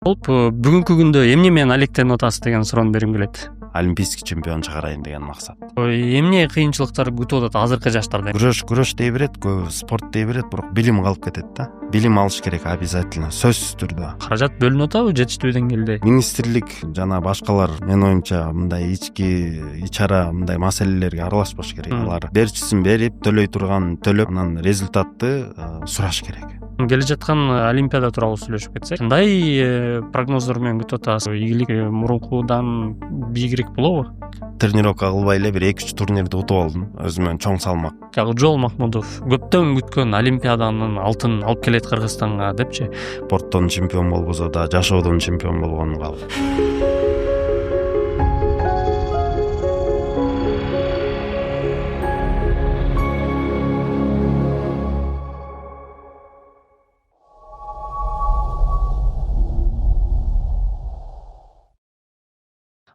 Бүгүнкү күндө эмне менен алектенип атасыз деген суроону бергим келет. Олимпийский чемпион чыгарайын деген максат. Эмне кыйынчылыктар күтүп атат азыркы жаштарда? Күрөш дей берет, көбү спорт дей берет, бирок билим калып кетет да. Билим алыш керек обязательно, сөзсүз түрдө. Каражат бөлүнүп атабы жетиштүү деңгээлде? Министрлик жана башкалар менин оюмча мындай ичара мындай маселелерге аралашпаш керек. Алар берчисин берип, төлөй турган төлөп, анан результатты сураш керек. Келе жаткан Олимпиада тууралуу сүйлөшүп кетсек, кандай прогноздор менен күтүп атасыз? Ийгилик мурункудан бийигирээк болобу? Тренировка кылбай эле бир 2-3 турнирди утуп алдым, өзүмөн чоң салмак. Жол Махмудов көптөн күткөн Олимпиаданын алтынын алып келет Кыргызстанга депчи. Спорттон чемпион болбосо да жашоодон чемпион болгонун каалайм.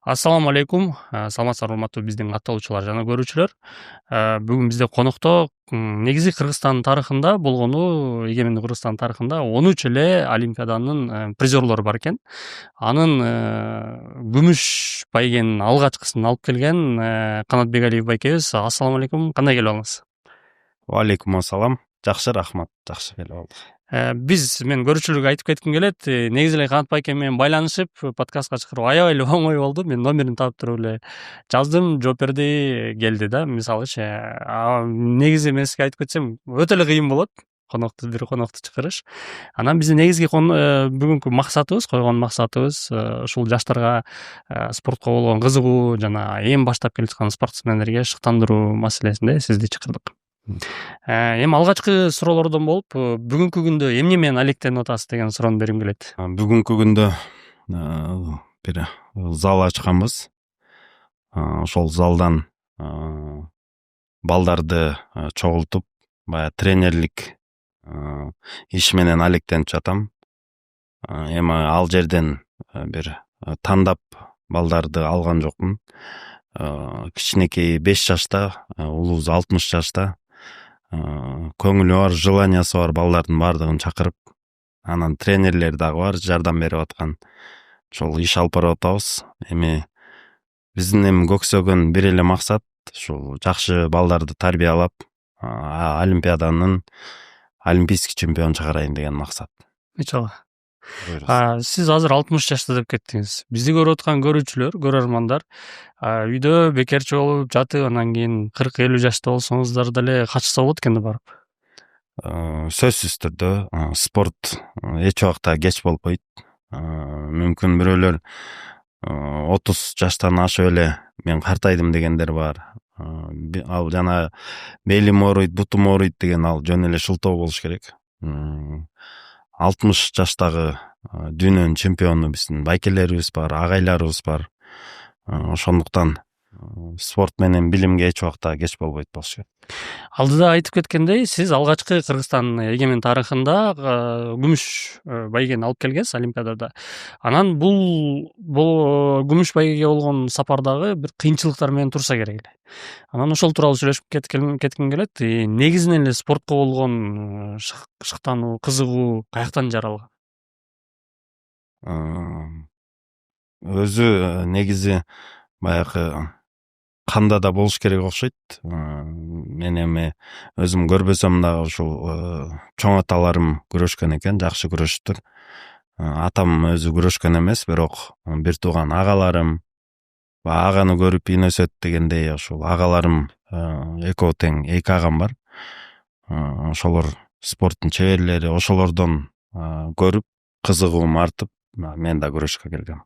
Ассаламу алейкум. Саламатсыздар урматтуу биздин катталуучулар жана көрүүчүлөр. Бүгүн бизде конокто негизи Кыргызстан тарыхында болгону, эгемендик Кыргызстан тарыхында 13 эле Олимпиаданын призерлору бар экен. Анын күмүш байгенин алгачкысын алып келген Канат Бегалиев байкебиз. Ассаламу алейкум. Кандай келип алыңыз? Алейкум ассалам. Жакшы, рахмат. Жакшы келип алдык. Мен көрүүчүлөргө айтып кетким келет. Негизи эле Канат байке менен байланышып, подкастка чакырып аябай эле оңой болду. Мен номерин таап туруп эле жаздым, жооп берди, келди да. Мисалычы, негизи мен сизге айтып кетсем, өтө эле кыйын болот. Бир конокту чакырыш. Анан биздин негизги бүгүнкү максатыбыз, койгон максатыбыз ушул жаштарга спортко болгон кызыгуу жана эми баштап келе жаткан спортсмендерге шыктандыруу маселесинде сизди чакырдык. Эми алгачкы суроолордон болуп, бүгүнкү күндө эмне менен алектенип атасыз деген суроону бергим келет. Бүгүнкү күндө бир зал ачканбыз. Ошол залдан балдарды чогултуп, баягы тренерлик иш менен алектенип жатам. Эми ал жерден бир тандап балдарды алган жокмун. Кичинекей 5 жашта, улуубуз 60 жашта. Көңүлү бар, желаниясы бар балдардын баардыгын чакырып, анан тренерлер дагы бар, жардам берип аткан. Ошол иш алып барып атабыз. Эми биздин көксөгөн бир эле максат ушул жакшы балдарды тарбиялап, Олимпиаданын олимпийский чемпион чыгарайын деген максат. Иншалла. Сиз азыр 60 жашта деп кеттиңиз. Бизди көрүп аткан көрүүчүлөр, көрөрмандар үйдө бекерчи болуп жатып, анан кийин 40-50 жашта болсоңуздар деле качса болот экен да барып. Сөзсүз түрдө спорт эч убакта кеч болбойт. Мүмкүн бирөөлөр 30 жаштан ашып эле мен картайдым дегендер бар. Ал жана белим ооруйт, бутум ооруйт деген ал жөн эле шылтоо болуш керек. 60 жаштагы дүйнөнүн чемпиону биздин байкелерибиз бар, агайларыбыз бар. Ошондуктан спорт менен билимге эч убакта кеч болбойт болуш керек. Алдыда айтып кеткендей, сиз алгачкы Кыргызстан эгемен тарыхында күмүш байгени алып келгенсиз Олимпиадада. Анан бул күмүш байгеге болгон сапардагы бир кыйынчылыктар менен турса керек эле. Анан ошол тууралуу сүйлөшүп кетким келет. Негизинен эле спортко болгон шыктануу, кызыгуу каяктан жаралган? Өзү негизи баягы канда да болуш керек окшойт. Мен эми өзүм көрбөсөм дагы ушул чоң аталарым күрөшкөн экен, жакшы күрөшүптүр. Атам өзү күрөшкөн эмес, бирок бир тууган агаларым, аганы көрүп ин өсөт дегендей, ушул агаларым экөө тең 2 агам бар. Ошолор спорттун чеберлери, ошолордон көрүп кызыгуум артып, мен да күрөшкө келгем.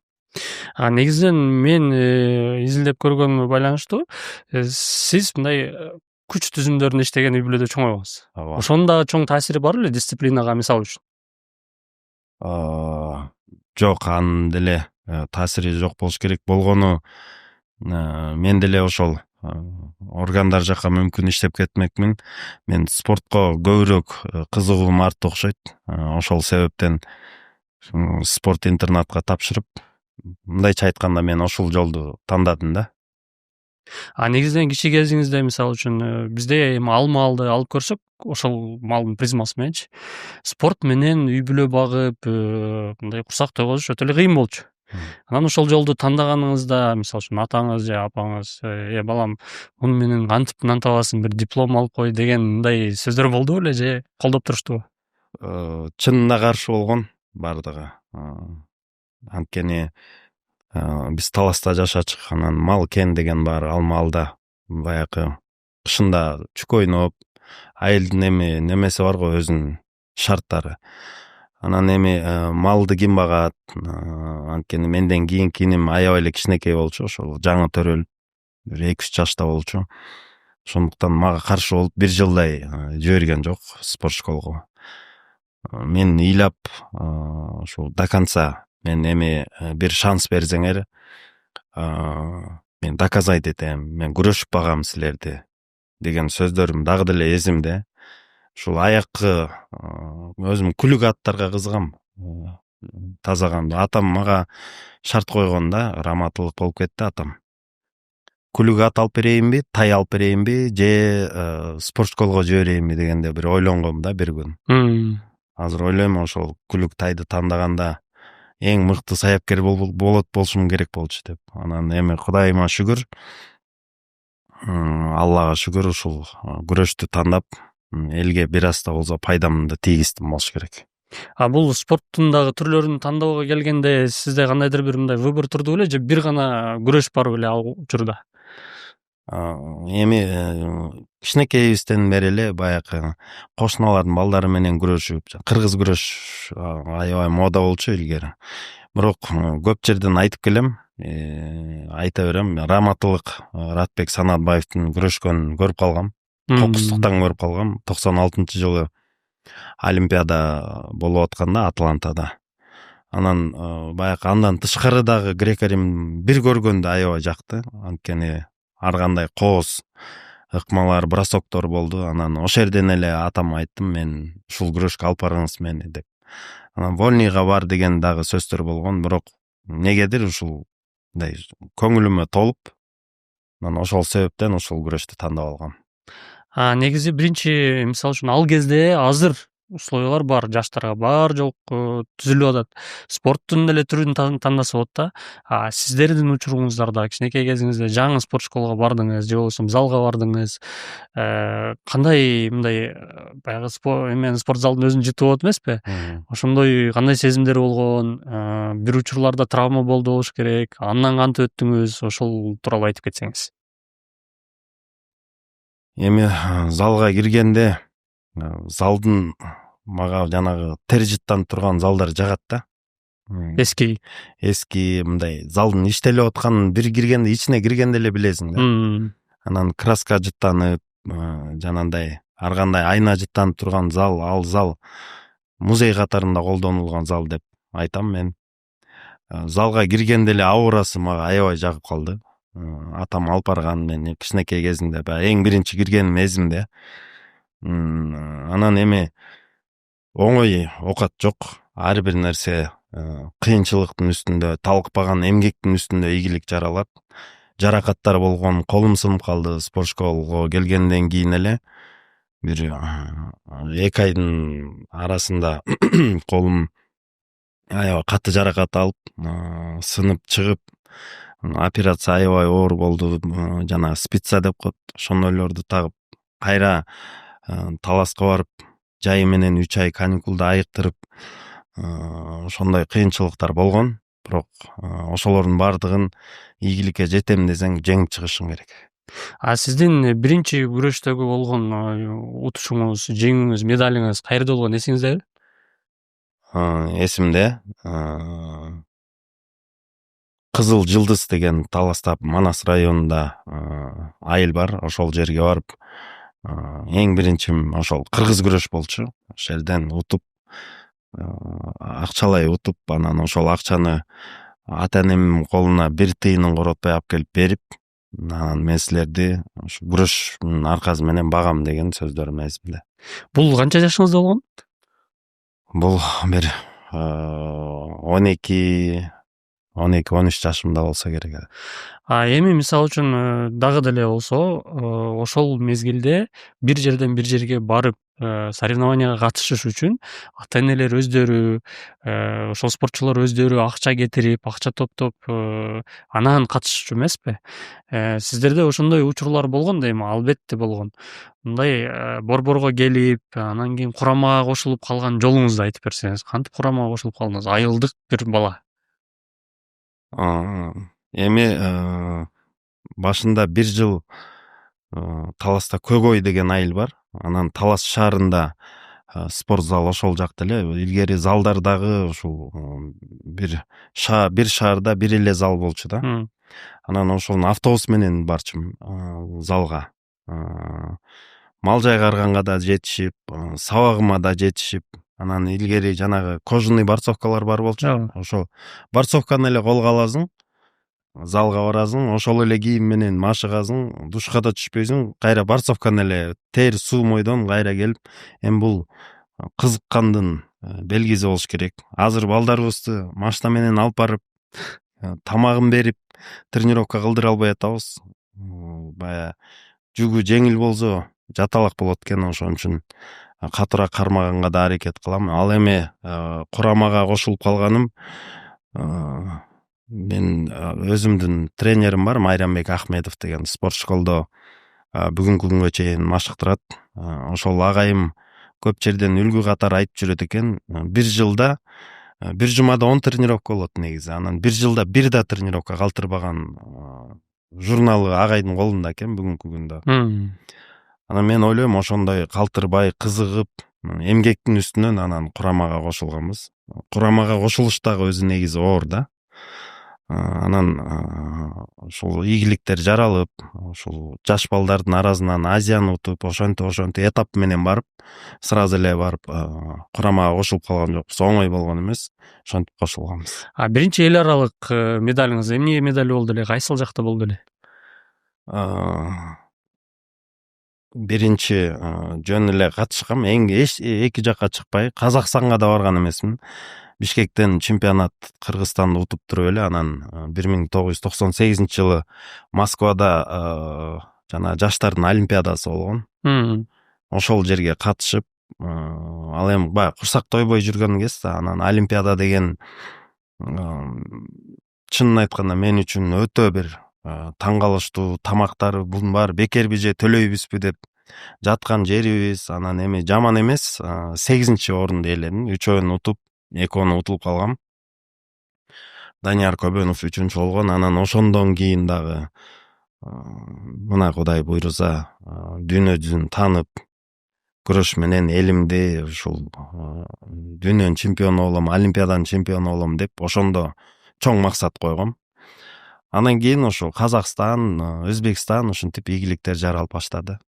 Негизинен мен изилдеп көргөнүмө байланыштуу, сиз мындай күч түзүмдөрүн иштеген үй-бүлөдө чоңойгонсуз. Ошонун дагы чоң таасири бар беле дисциплинага мисал үчүн? Жок, анын деле таасири жок болуш керек. Болгону мен деле ошол органдар жакка мүмкүн иштеп кетмекмин. Мен спортко көбүрөөк кызыгуум артты окшойт. Ошол себептен спорт интернатка тапшырып, мындайча айтканда мен ошол жолду тандадым да. Негизинен кичи кезиңизде мисалы үчүн бизде эми малды алып көрсөк, ошол малдын призмасы мененчи спорт менен үй бүлө багып, мындай курсак тойгозуш өтө эле кыйын болчу. Анан ошол жолду тандаганыңызда, мисалы үчүн атаңыз же апаңыз, балам, муну менен кантип нан табасың, бир диплом алып кой деген мындай сөздөр болду беле же колдоп туруштубу? Чынына каршы болгон бардыгы. Анткени биз таласта жашачык, анан мал кен деген бар. Ал малда баягы кышында чүк ойноп, айылдын эми немеси бар го, өзүнүн шарттары. Анан эми малды ким багат? Анткени менден кийинки иним аябай эле кичинекей болчу, ошол жаңы төрөлүп, бир 2-3 жашта болчу. Ошондуктан мага каршы болуп бир жылдай жиберген жок спорт школго. Мен ыйлап ушул до конца, мен эми бир шанс берсеңер, мен доказать этем, мен күрөшүп багам силерди деген сөздөрүм дагы деле эсимде. Ушул аяккы өзүм күлүк аттарга кызыгам. Тазаган атам мага шарт койгонда, раматылык болуп кетти атам. Күлүк ат алып берейинби, тай алып берейинби, же спорт школго жиберейинби дегенде бир ойлонгом да бир күн. Азыр ойлойм, ошол күлүк тайды тандаганда эң мыкты саяпкер болушум керек болчу деп. Анан эми Кудайыма шүгүр, Аллага шүгүр, ушул күрөштү тандап, элге бир аз да болсо пайдамды тийгиздим болуш керек. Бул спорттун дагы түрлөрүн тандоого келгенде сизде кандайдыр бир мындай выбор турду беле, же бир гана күрөш бар беле ал учурда? Эми кичинекейибизден бери эле баягы кошуналардын балдары менен күрөшүп, кыргыз күрөш аябай мода болчу илгери. Бирок көп жерден айтып келем, айта берем. Раматылык Ратбек Санатбаевдин күрөшкөнүн көрүп калгам. Кокустуктан көрүп калгам. 96-жылы Олимпиада болуп атканда Атлантада. Анан баягы андан тышкары дагы грек-рим бир көргөндө аябай жакты. Анткени ар кандай кооз ыкмалар, бросоктор болду. Анан ошол жерден эле атама айттым, мен ушул күрөшкө алып барыңыз мени деп. Анан вольныйга бар деген дагы сөздөр болгон, бирок негедир ушул мындай көңүлүмө толуп, анан ошол себептен ушул күрөштү тандап алгам. Негизи биринчи, мисалы үчүн ал кезде азыр условиялар бар, жаштарга бар жок түзүлүп атат. Спорттун деле түрүн тандаса болот да. Сиздердин учуруңуздарда кичинекей кезиңизде жаңы спорт школго бардыңыз же болбосо залга бардыңыз. Кандай мындай баягы спорт залдын өзүн жыты болот эмеспи? Ошондой кандай сезимдер болгон? Бир учурларда травма болду болуш керек. Андан кантип өттүңүз? Ошол тууралуу айтып кетсеңиз. Эми залга киргенде залдын мага жанагы тер жыттанып турган залдар жагат да. Эски мындай залдын иштелип атканын бир киргенде, ичине киргенде эле билесиң да. Анан краска жыттанып, жанагындай ар кандай айна жыттанып турган зал, ал зал музей катарында колдонулган зал деп айтам мен. Залга киргенде эле аурасы мага аябай жагып калды. Атам алып барган, мен кичинекей кезимде эң биринчи киргеним эсимде. Анан эми оңой окат жок. Ар бир нерсе кыйынчылыктын үстүндө, талыкпаган эмгектин үстүндө ийгилик жаралат. Жаракаттар болгон, колум сынып калды спорт школго келгенден кийин эле. Бир 2 айдын арасында колум аябай катты жаракат алып, сынып чыгып, операция аябай оор болду. Жана спица деп коет. Ошондойлорду тагып, кайра таласка барып, жайы менен 3 ай каникулда айыктырып, ошондой кыйынчылыктар болгон. Бирок ошолордун бардыгын ийгиликке жетем десең жеңип чыгышың керек. Сиздин биринчи күрөштөгү болгон утушуңуз, жеңүүңүз, медалиңиз каерде болгон эсиңиздеби? Эсимде. Кызыл жылдыз деген Таласта Манас районунда айыл бар. Ошол жерге барып, эң биринчим ошол кыргыз күрөш болчу. Ошол жерден утуп, акчалай утуп, анан ошол акчаны ата-энемдин колуна 1 тыйынын коротпой алып келип берип, анан мен силерди ушу күрөштүн аркасы менен багам деген сөздөрүм эсимде. Бул канча жашыңызда болгон? Бул бир 12 12-13 жашымда болсо керек. Эми мисалы үчүн дагы деле болсо ошол мезгилде бир жерден бир жерге барып соревнованияга катышыш үчүн ата энелер өздөрү ошол спортчулар өздөрү акча кетирип, акча топтоп анан катышчу эмеспи? Сиздерде ошондой учурлар болгон да эми? Албетте болгон. Мындай борборго келип, анан кийин курамага кошулуп калган жолуңузду айтып берсеңиз, кантип курамага кошулуп калдыңыз? Айылдык бир бала. Эми башында 1 жыл Таласта Көгөй деген айыл бар. Анан Талас шаарында спорт зал ошол жакта эле. Илгери залдар дагы ушул бир шаарда бир эле зал болчу да. Анан ошол автобус менен барчумун залга. Мал жайгарганга да жетишип, сабагыма да жетишип, анан илгери жанагы кожаный борцовкалар бар болчу. Ошол борцовканы эле колго аласың, залга барасың, ошол эле кийим менен машыгасың, душка да түшпөйсүң, кайра борцовканы эле тер суу мойдон кайра келип, эми бул кызыккандын белгиси болуш керек. Азыр балдарыбызды машина менен алып барып, тамагын берип, тренировка кылдыра албай атабыз. Бая жүгү жеңил болсо жаталак болот экен, ошон үчүн катуураак кармаганга да аракет кылам. Ал эми курамага кошулуп калганым, мен өзүмдүн тренерим бар, Майрамбек Ахмедов деген, спорт школдо бүгүнкү күнгө чейин машыктырат. Ошол агайым көп жерден үлгү катары айтып жүрөт экен, бир жылда бир жумада 10 тренировка болот негизи. Анан бир жылда бир да тренировка калтырбаган журналы агайдын колунда экен бүгүнкү күндө. Анан мен ойлойм, ошондой калтырбай, кызыгып, эмгектин үстүнөн анан курамага кошулганбыз. Курамага кошулуш дагы өзү негизи оор да. Анан ушул ийгиликтер жаралып, ушул жаш балдардын арасынан Азияны утуп, ошентип этап менен барып, сразу эле барып курамага кошулуп калган жокпуз. Оңой болгон эмес, ошентип кошулганбыз. Биринчи эл аралык медалыңыз эмне медаль болду эле? Кайсыл жакта болду эле? Биринчи жөн эле катышкам, эки жакка чыкпай, Казакстанга да барган эмесмин. Бишкектен чемпионат Кыргызстанды утуп туруп эле, анан 1998-жылы Москвада жана жаштардын олимпиадасы болгон. Ошол жерге катышып, ал эми баягы курсак тойбой жүргөн кез да. Анан олимпиада деген чынын айтканда мен үчүн өтө бир таң калыштуу. Тамактары бунун баары бекерби же төлөйбүзбү деп жаткан жерибиз. Анан эми жаман эмес, 8-чи орунду ээледим. 3 оюн утуп, 2 оюн утулуп калгам. Данияр Көбөнов 3-чү болгон. Анан ошондон кийин дагы мына Кудай буйруса дүйнө жүзүн таанып, күрөш менен элимди ушул дүйнөнүн чемпиону болом, олимпиаданын чемпиону болом деп ошондо чоң максат койгом. Анан кийин ошол Казакстан, Өзбекстан ушинтип ийгиликтер жаралып баштады.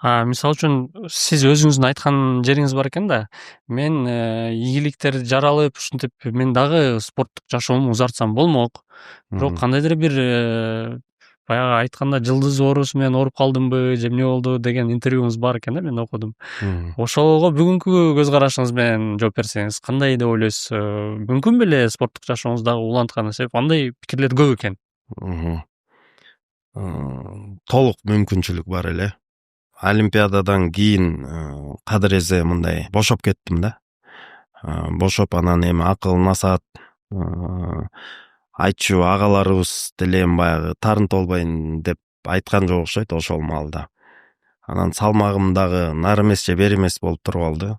Мисалы үчүн сиз өзүңүздүн айткан жериңиз бар экен да. Мен ийгиликтер жаралып, ушинтип мен дагы спорттук жашоомду узартсам болмок. Бирок кандайдыр бир баягы айтканда жылдыз оорусу менен ооруп калдымбы, же эмне болду деген интервьюңуз бар экен да, мен окудум. Ошого бүгүнкү көз карашыңыз менен жооп берсеңиз, кандай деп ойлойсуз? Мүмкүн беле спорттук жашооңуздагы улантканы себеп? Андай пикирлер көп экен. Толук мүмкүнчүлүк бар эле. Олимпиададан кийин кадыресе мындай бошоп кеттим да. Бошоп анан эми акыл насаат айтчу агаларыбыз деле баягы тарынты болбойн деп айткан жок окшойт ошол маалда. Анан салмагым дагы нар эмес же бери эмес болуп туруп алды.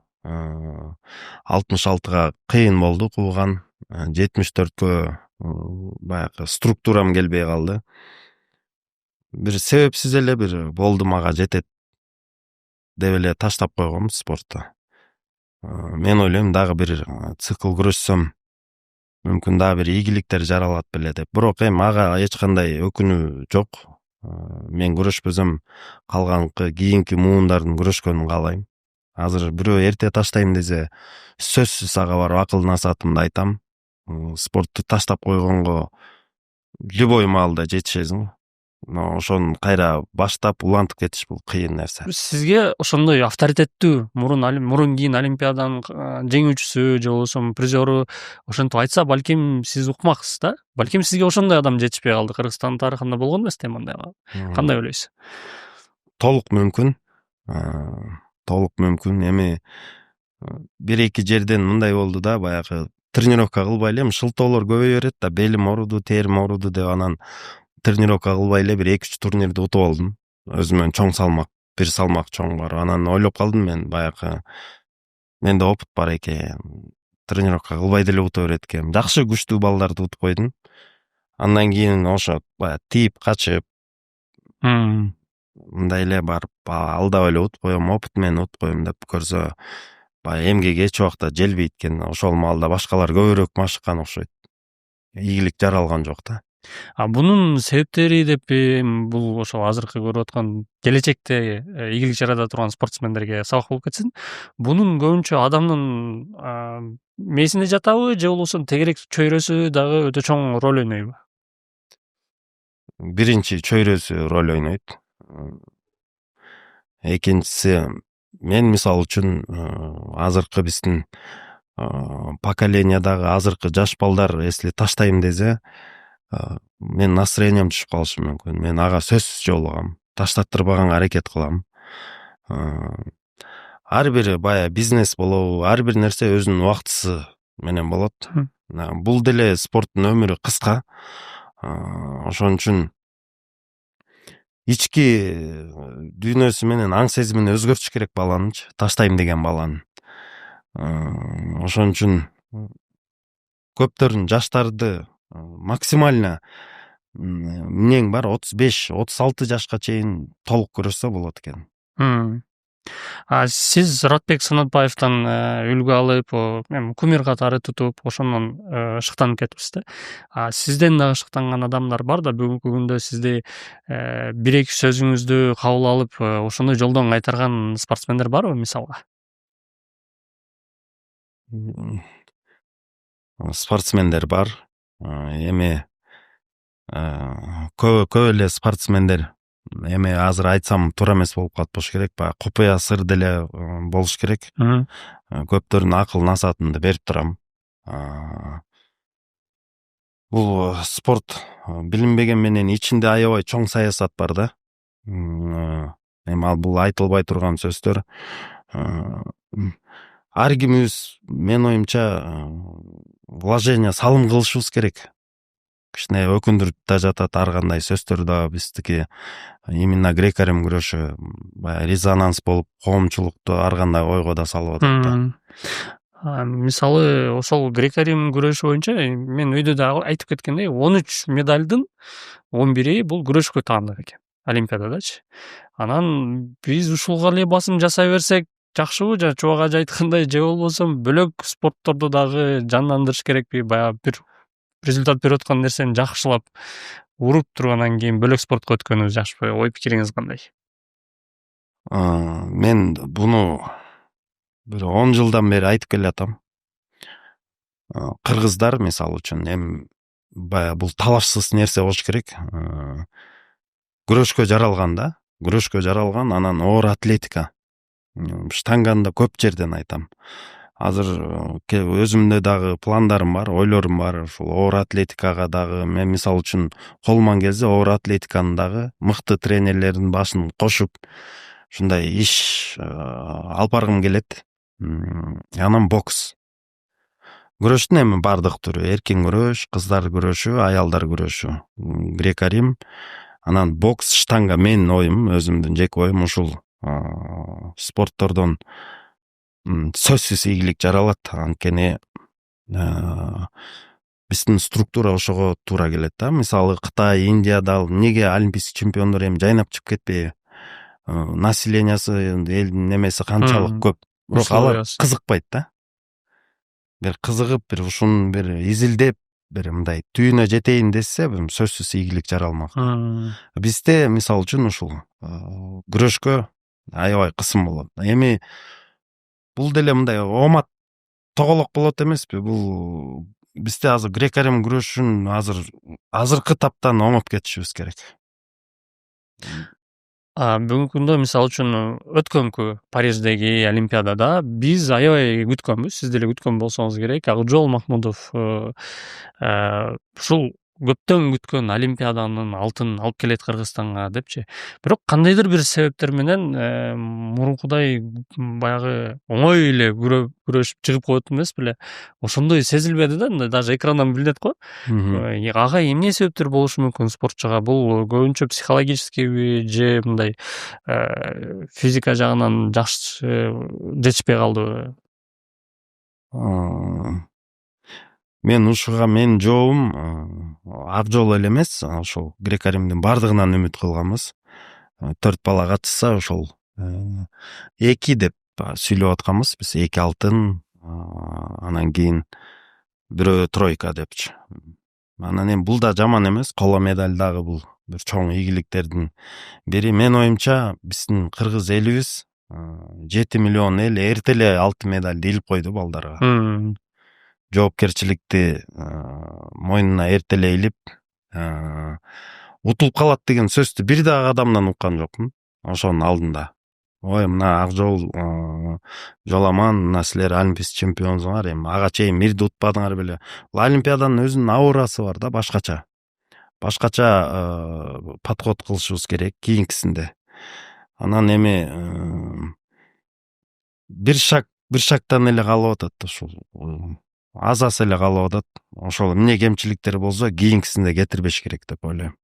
66-га кыйын болду кууган, 74-кө баягы структурам келбей калды. Бир себепсиз эле бир болду, мага жетет деп эле таштап койгом спортто. Мен ойлойм, дагы бир цикл күрөшсөм, мүмкүн дагы бир ийгиликтер жаралат беле деп. Бирок эми ага эч кандай өкүнүү жок. Мен күрөшпөсөм, калганкы кийинки муундардын күрөшкөнүн каалайм. Азыр бирөө эрте таштайм десе, сөзсүз ага барып акыл насаатымды айтам. Спортту таштап койгонго любой маалда жетишесиң. ошону кайра баштап улантып кетиш бул кыйын нерсе. Сизге ошондой авторитеттүү мурун кийин олимпиаданын жеңүүчүсү же болбосо призеру ошентип айтса, балким сиз укмаксыз да. Балким сизге ошондой адам жетишпей калды. Кыргызстандын тарыхында болгон эмес да мындайга. Кандай ойлойсуз? Толук мүмкүн. Эми бир эки жерден мындай болду да, баягы тренировка кылбай эле шылтоолор көбөйө берет да, белим ооруду, терим ооруду деп анан тренировка кылбай эле бир 2-3 турнирди утуп алдым. Өзүмөн чоң салмак, бир салмак чоң бар. Анан ойлоп калдым мен, баягы менде опыт бар экен. Тренировка кылбай деле утуп берет экенмин. Жакшы күчтүү балдарды утуп койдум. Андан кийин ошо баягы тип качып, мындай эле барып алдап эле утуп коем, опыт менен утуп коем деп көрсө, баягы эмгек эч убакта желбейт экен. Ошол маалда башкалар көбүрөөк машыккан окшойт. Ийгилик жаралган жок да. Бунун себептери деп бул ошо азыркы көрүп аткан келечекте ийгилик жарата турган спортсмендерге сабак болуп кетсин. Бунун көбүнчө адамдын мээсинде жатабы же болбосо тегерек чөйрөсү дагы өтө чоң роль ойнойбу? Биринчи чөйрөсү роль ойнойт. Экинчиси, мен мисалы үчүн азыркы биздин поколениядағы азыркы жаш балдар если таштайм десе, мен настроением түшүп калышы мүмкүн. Мен ага сөзсүз жолугам, таштаттырбаганга аракет кылам. Ар бир баягы бизнес болобу, ар бир нерсе өзүнүн убактысы менен болот. Бул деле спорттун өмүрү кыска. Ошон үчүн ички дүйнөсү менен аң сезимин өзгөртүш керек баланычы, таштайм деген баланын. Ошон үчүн көптөрүн жаштарды максимально эмнең бар 35-36 жашка чейин толук күрөшсө болот экен. Сиз Ратбек Санатбаевден үлгү алып, кумир катары тутуп, ошондон шыктанып кетипсиз да. Сизден дагы шыктанган адамдар бар да, бүгүнкү күндө сизди бир эки сөзүңүздү кабыл алып, ошондой жолдон кайтарган спортсмендер барбы мисалга? Спортсмендер бар. Эми көп эле спортсмендер эми азыр айтсам туура эмес болуп калат болуш керек, баягы купуя сыр деле болуш керек. Көптөрүнүн акыл насаатымды берип турам. Бул спорт билинбеген менен ичинде аябай чоң саясат бар да. Эми ал бул айтылбай турган сөздөр. Ар кимибиз менин оюмча вложение салым кылышыбыз керек. Кичине өкүндүрүп да жатат ар кандай сөздөр да биздики именно грек-рим күрөшү баягы резонанс болуп коомчулукту ар кандай ойго да салып атат да. Мисалы ошол грек-рим күрөшү боюнча мен үйдө да айтып кеткендей 13 медалдын 11 бул күрөшкө таандык экен. Олимпиададачы. Анан биз ушулга эле басым жасай берсек жакшыбы, жана Чубак ажы айткандай, же болбосо бөлөк спортторду дагы жандандырыш керекпи? Баягы бир результат берип аткан нерсени жакшылап уруп тургандан кийин бөлөк спортко өткөнүбүз жакшыбы? Ой пикириңиз кандай? Мен буну бир 10 жылдан бери айтып келатам. Кыргыздар мисалы үчүн эми баягы бул талашсыз нерсе болуш керек. Күрөшкө жаралган да. Күрөшкө жаралган, анан оор атлетика. Штанганда көп жерден айтам. Азыр өзүмдө дагы пландарым бар, ойлорум бар. Ушул оор атлетикага дагы мен мисалы үчүн колуман келсе оор атлетиканын дагы мыкты тренерлердин башын кошуп ушундай иш алып баргым келет. Анан бокс. Күрөштүн эми бардык түрү, эркин күрөш, кыздар күрөшү, аялдар күрөшү, грек-рим, анан бокс, штанга. Менин оюм, өзүмдүн жеке оюм ушул спорттордон сөзсүз ийгилик жаралат. Анткени биздин структура ошого туура келет да. Мисалы Кытай, Индияда неге олимпийский чемпиондор эми жайнап чыгып кетпейби? Населениясы, элдин немеси канчалык көп. Бирок алар кызыкпайт да. Бир кызыгып, бир ушун бир изилдеп, бир мындай түйүнө жетейин десе, сөзсүз ийгилик жаралмак. Бизде мисалы үчүн ушул күрөшкө аябай кысым болот. Эми бул деле мындай омат тоголок болот эмеспи? Бул бизде азыр грек-рим күрөшүн азыркы таптан оңоп кетишибиз керек. Бүгүнкү күндө мисалы үчүн өткөнкү Париждеги Олимпиадада биз аябай күткөнбүз, сиз деле күткөн болсоңуз керек. Акжол Махмудов ушул көптөн күткөн Олимпиаданын алтынын алып келет Кыргызстанга депчи. Бирок кандайдыр бир себептер менен мурункудай баягы оңой эле күрөшүп чыгып коет эмес беле. Ошондой сезилбеди да, даже экрандан билинет го. Ага эмне себептер болушу мүмкүн спортчуга? Бул көбүнчө психологическийби же мындай физика жагынан жакшы жетишпей калдыбы? Мен ушуга менин жообум Акжол эле эмес, ошол грек-римдин бардыгынан үмүт кылганбыз. 4 бала катышса ошол 2 деп сүйлөп атканбыз. Биз 2 алтын, анан кийин бирөө тройка депчи. Анан эми бул да жаман эмес, коло медаль дагы бул бир чоң ийгиликтердин бири. Менин оюмча биздин кыргыз элибиз 7 миллион эл эрте эле алтын медальды илип койду балдарга. Жоопкерчиликти мойнуна эрте эле илип утулуп калат деген сөздү бир дагы адамдан уккан жокмун ошонун алдында. Ой, мына Акжол жоламан, мына силер олимпийский чемпионсуңар, эми ага чейин мирди утпадыңар беле. Бул олимпиаданын өзүнүн аурасы бар да, башкача подход кылышыбыз керек кийинкисинде. Анан эми бир шагтан эле калып атат, ушул аз эле калып атат. Ошол эмне кемчиликтер болсо кийинкисинде кетирбеш керек деп ойлойм.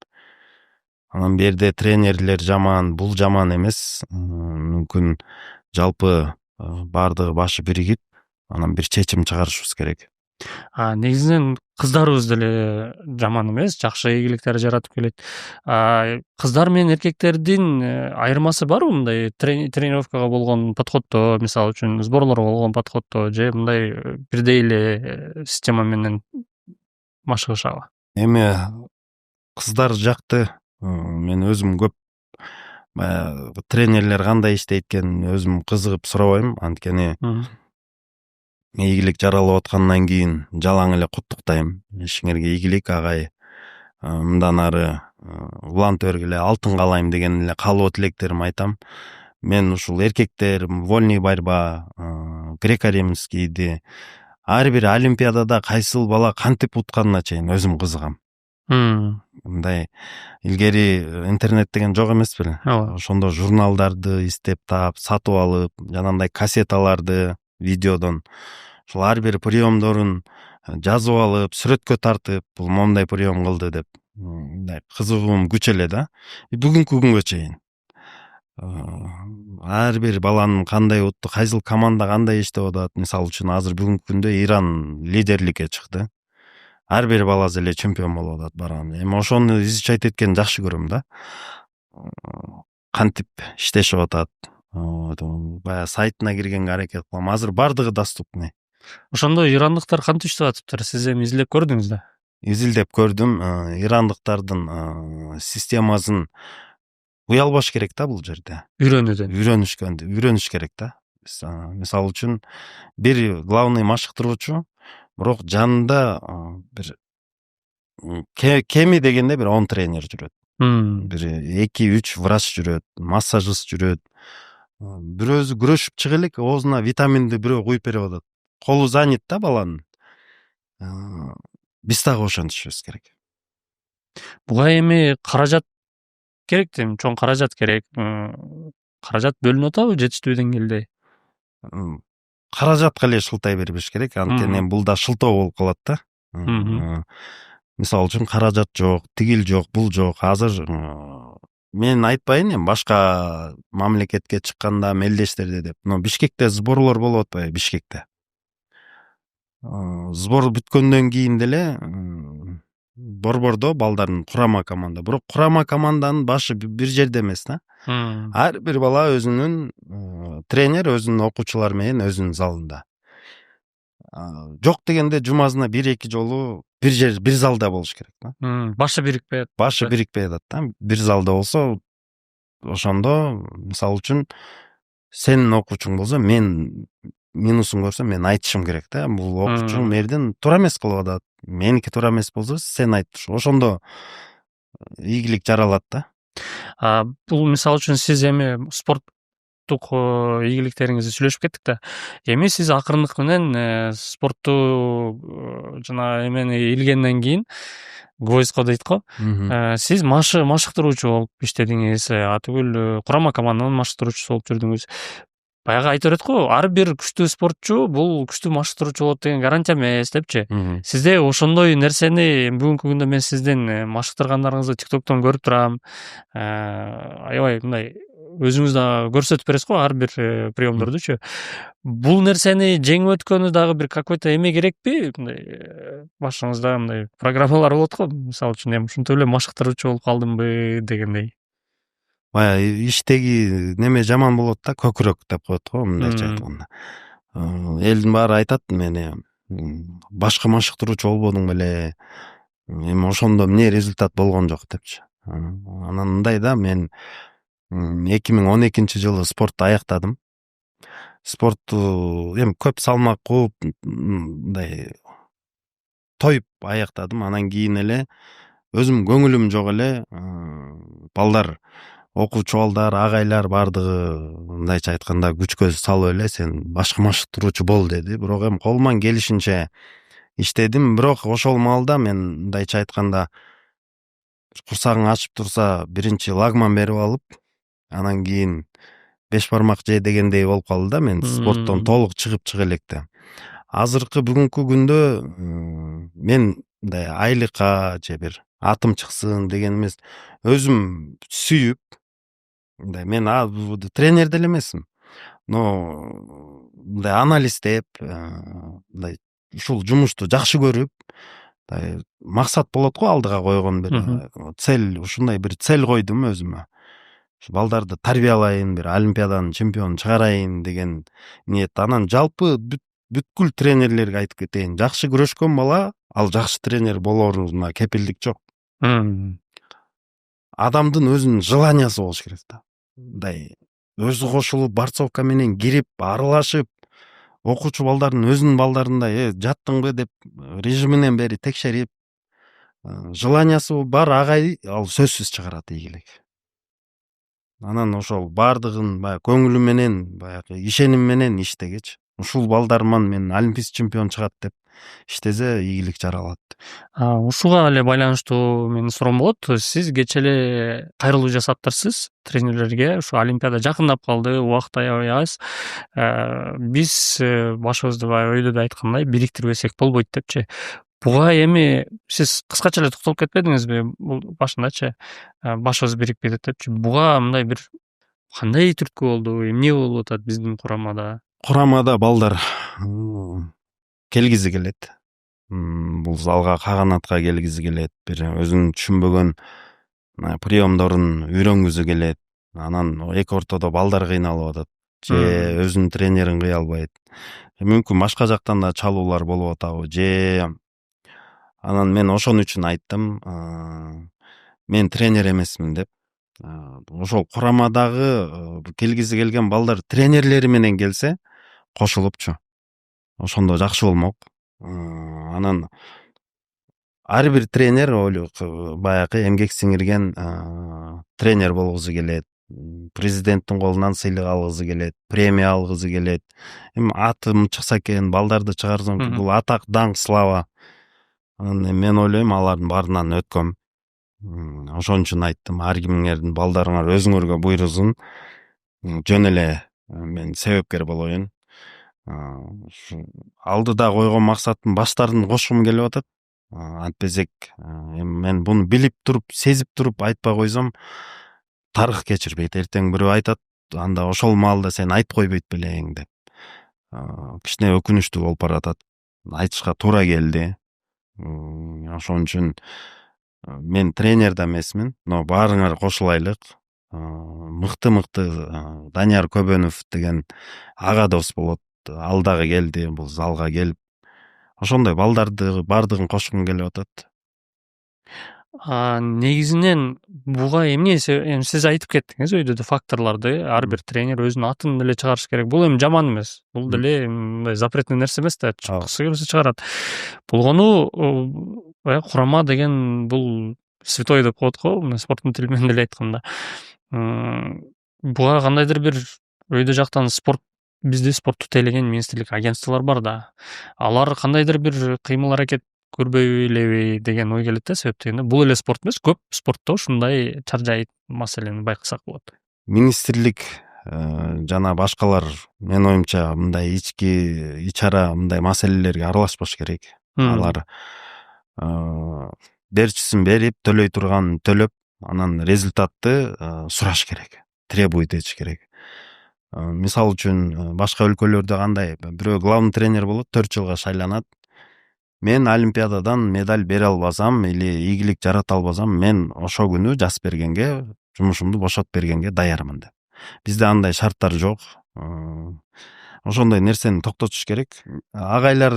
Анан берде тренерлер жаман, бул жаман эмес. Мүмкүн жалпы бардыгы башы биригип, анан бир чечим чыгарышыбыз керек. Негизинен кыздарыбыз деле жаман эмес, жакшы ийгиликтер жаратып келет. Кыздар менен эркектердин айырмасы барбы мындай тренировкага болгон подходдо, мисалы үчүн сборлорго болгон подходдо, же мындай бирдей эле система менен машыгышабы? Эми кыздар жакты мен өзүм көп тренерлер кандай иштейт экенин өзүм кызыгып сурабайм, анткени ийгилик жаралып аткандан кийин жалаң эле куттуктайм. Ишиңерге ийгилик агай. Мындан ары уланта бергиле, алтын каалайм деген эле каалоо тилектеримди айтам. Мен ушул эркектер, вольный борьба, греко-римскийди ар бир олимпиадада кайсыл бала кантип утканына чейин өзүм кызыгам. Мындай илгери интернет деген жок эмес беле? Ошондо журналдарды издеп таап, сатып алып, жанагындай кассеталарды видеодон ошол ар бир приемдорун жазып алып, сүрөткө тартып, бул моундай прием кылды деп мындай кызыгуум күч эле да. Бүгүнкү күнгө чейин ар бир баланын кандай утту, кайсыл команда кандай иштеп атат. Мисалы үчүн азыр бүгүнкү күндө Иран лидерликке чыкты. Ар бир бала эле чемпион болуп атат барган. Эми ошону изучать эткенди жакшы көрөм да. Кантип иштешип атат. Баягы сайтына киргенге аракет кылам. Азыр бардыгы доступный. Ошондо ирандыктар кантип иштеп атыптыр? Сиз эми изилдеп көрдүңүз да? Изилдеп көрдүм. Ирандыктардын системасын уялбаш керек да бул жерде. Үйрөнүш керек да. Мисалы үчүн бир главный машыктыруучу, бирок жанында бир кеми дегенде бир 10 тренер жүрөт. Бир 2-3 врач жүрөт, массажист жүрөт. Бирөөсү күрөшүп чыга элек, оозуна витаминди бирөө куюп берип атат. Колу занят да баланын. Биз дагы ошентишибиз керек. Буга эми каражат керек да, чоң каражат керек. Каражат бөлүнүп атабы жетиштүү деңгээлде? Каражатка эле шылтай бербеш керек, анткени бул да шылтоо болуп калат да. Мисалы үчүн каражат жок, тигил жок, бул жок. Азыр мен айтпайын эми башка мамлекетке чыкканда мелдештерде деп. Но Бишкекте сборлор болуп атпайбы? Бишкекте сбор бүткөндөн кийин деле борбордо балдардын курама команда. Бирок курама команданын башы бир жерде эмес да. Ар бир бала өзүнүн тренер, өзүнүн окуучулары менен өзүнүн залында. Жок дегенде жумасына 1-2 жолу бир залда болуш керек да. Башы бирикпей атат да. Бир залда болсо, ошондо мисалы үчүн сенин окуучуң болсо, мен минусун көрсөм, мен айтышым керек да. Бул окуучуң мерден туура эмес кылып атат. Меники туура эмес болсо, сен айт. Ошондо ийгилик жаралат да. Бул мисалы үчүн сиз эми спорттук ийгиликтериңизди сүйлөшүп кеттик да. Эми сиз акырындык менен спортту жана эмени илгенден кийин ГВСК дейт го. Сиз машыктыруучу болуп иштедиңиз, түгүл курама команданын машыктыруучусу болуп жүрдүңүз. Баягы айтып берет го, ар бир күчтүү спортчу бул күчтүү машыктыруучу болот деген гарантия эмес депчи. Сизде ошондой нерсени бүгүнкү күндө мен сиздин машыктыргандарыңызды ТикТоктон көрүп турам. Аябай мындай өзүңүз да көрсөтүп бересиз го ар бир приемдордучу. Бул нерсени жеңип өткөнү дагы бир какой-то эме керекпи? Мындай башыңызда мындай программалар болот го, мисалы үчүн эми ушинтип эле машыктыруучу болуп калдымбы дегендей. Баягы иштеги неме жаман болот да, көкүрөк деп коет го мындайча айтканда. Элдин баары айтат мени башка машыктыруучу болбодуң беле? Эми ошондо эмне результат болгон жок депчи. Анан мындай да, мен 2012-жылы спортду аяктадым. Спортту эми көп салмак кууп, мындай тоюп аяктадым. Анан кийин эле өзүм көңүлүм жок эле, балдар, окуучу балдар, агайлар бардыгы мындайча айтканда күчкө салып эле сен башка машыктыруучу бол деди. Бирок эми колуман келишинче иштедим. Бирок ошол маалда мен мындайча айтканда курсагың ачып турса биринчи лагман берип алып, анан кийин 5 бармак же дегендей болуп калды да, мен спорттон толук чыгып электе. Азыркы бүгүнкү күндө мен мындай айлыкка же бир атым чыксын деген эмес, өзүм сүйүп, мындай мен тренер деле эмесмин, но мындай анализдеп, мындай ушул жумушту жакшы көрүп, максат болот го алдыга койгон бир цель, ушундай бир цель койдум өзүмө. Балдарды тарбиялайын, бир олимпиаданын чемпиону чыгарайын деген ниет. Анан жалпы бүткүл тренерлерге айтып кетейин, жакшы күрөшкөн бала ал жакшы тренер болоруна кепилдик жок. Адамдын өзүнүн желаниясы болуш керек да. Мындай өзү кошулуп, борцовка менен кирип, аралашып, окуучу балдардын өзүнүн балдарындай жаттыңбы деп режиминен бери текшерип, желаниясы бар агай ал сөзсүз чыгарат ийгилик. Анан ошол бардыгын баягы көңүлү менен, баягы ишеним менен иштегеч. Ушул балдарман мен олимпийский чемпион чыгат деп иштесе ийгилик жаралат. Ушуга эле байланыштуу менин суроом болот. Сиз кечээ эле кайрылуу жасаптырсыз тренерлерге. Ушу олимпиада жакындап калды, убакыт аябай аз. Биз башыбызды баягы өйдө да айткандай бириктирбесек болбойт депчи. Буга эми сиз кыскача эле токтолуп кетпедиңизби? Бул башындачы башыбыз бирикпейт депчи. Буга мындай бир кандай түрткү болду? Эмне болуп атат биздин курамада? Курамада балдар келгизи келет. Бул залга каганатка келгизи келет. Бир өзүнүн түшүнбөгөн приемдорун үйрөнгүзү келет. Анан эки ортодо балдар кыйналып атат. Же өзүнүн тренерин кыя албайт. Мүмкүн башка жактан да чалуулар болуп атабы, же анан мен ошон үчүн айттым, мен тренер эмесмин деп. Ошол курамадагы келгизи келген балдар тренерлери менен келсе, кошулупчу. Ошондо жакшы болмок. Анан ар бир тренер баягы эмгек сиңирген тренер болгусу келет. Президенттин колунан сыйлык алгысы келет, премия алгысы келет. Эми атым чыкса экен, балдарды чыгарсам, бул атак, даңк, слава. Анан мен ойлойм, алардын баарынан өткөм. Ошон үчүн айттым, ар кимиңердин балдарыңар өзүңөргө буйрузун. Жөн эле мен себепкер болоюн. Алдыда койгон максатым баштарын кошкум келип атат. Антпесек, мен буну билип туруп, сезип туруп айтпай койсом, тарых кечирбейт. Эртең бирөө айтат, анда ошол маалда сен айтып койбойт белең деп. Кичине өкүнүчтүү болуп баратат. Айтышка туура келди. Ошон үчүн мен тренер да эмесмин, но баарыңар кошулайлык. Мыкты Данияр Көбөнов деген ага дос болот. Ал дагы келди, бул залга келип. Ошондой балдарды бардыгын кошкум келип атат. Негизинен буга эмне сиз айтып кеттиңиз өйдө факторлорду, ар бир тренер өзүнүн атын деле чыгарыш керек. Бул эми жаман эмес. Бул деле мындай запретный нерсе эмес да, чыккысы келсе чыгарат. Болгону курама деген бул святой деп коет го, спорттун тили менен эле айтканда. Буга кандайдыр бир өйдө жактан бизди спортту тейлеген министрлик агентстволор бар да. Алар кандайдыр бир кыймыл аракет көрбөй элеби деген ой келет да, себеп дегенде бул эле спорт эмес, көп спортто ушундай чаржайыт маселени байкасак болот. Министрлик жана башкалар менин оюмча мындай ич ара мындай маселелерге аралашпаш керек. Алар берчисин берип, төлөй турганын төлөп, анан результатты сураш керек, требует этиш керек. Мисалы үчүн башка өлкөлөрдө кандай, бирөө главный тренер болот, 4 жылга шайланат. Мен олимпиададан медаль бере албасам или ийгилик жарата албасам, мен ошо күнү жас бергенге, жумушумду бошот бергенге даярмын деп. Бизде андай шарттар жок. Ошондой нерсени токтотуш керек. Агайлар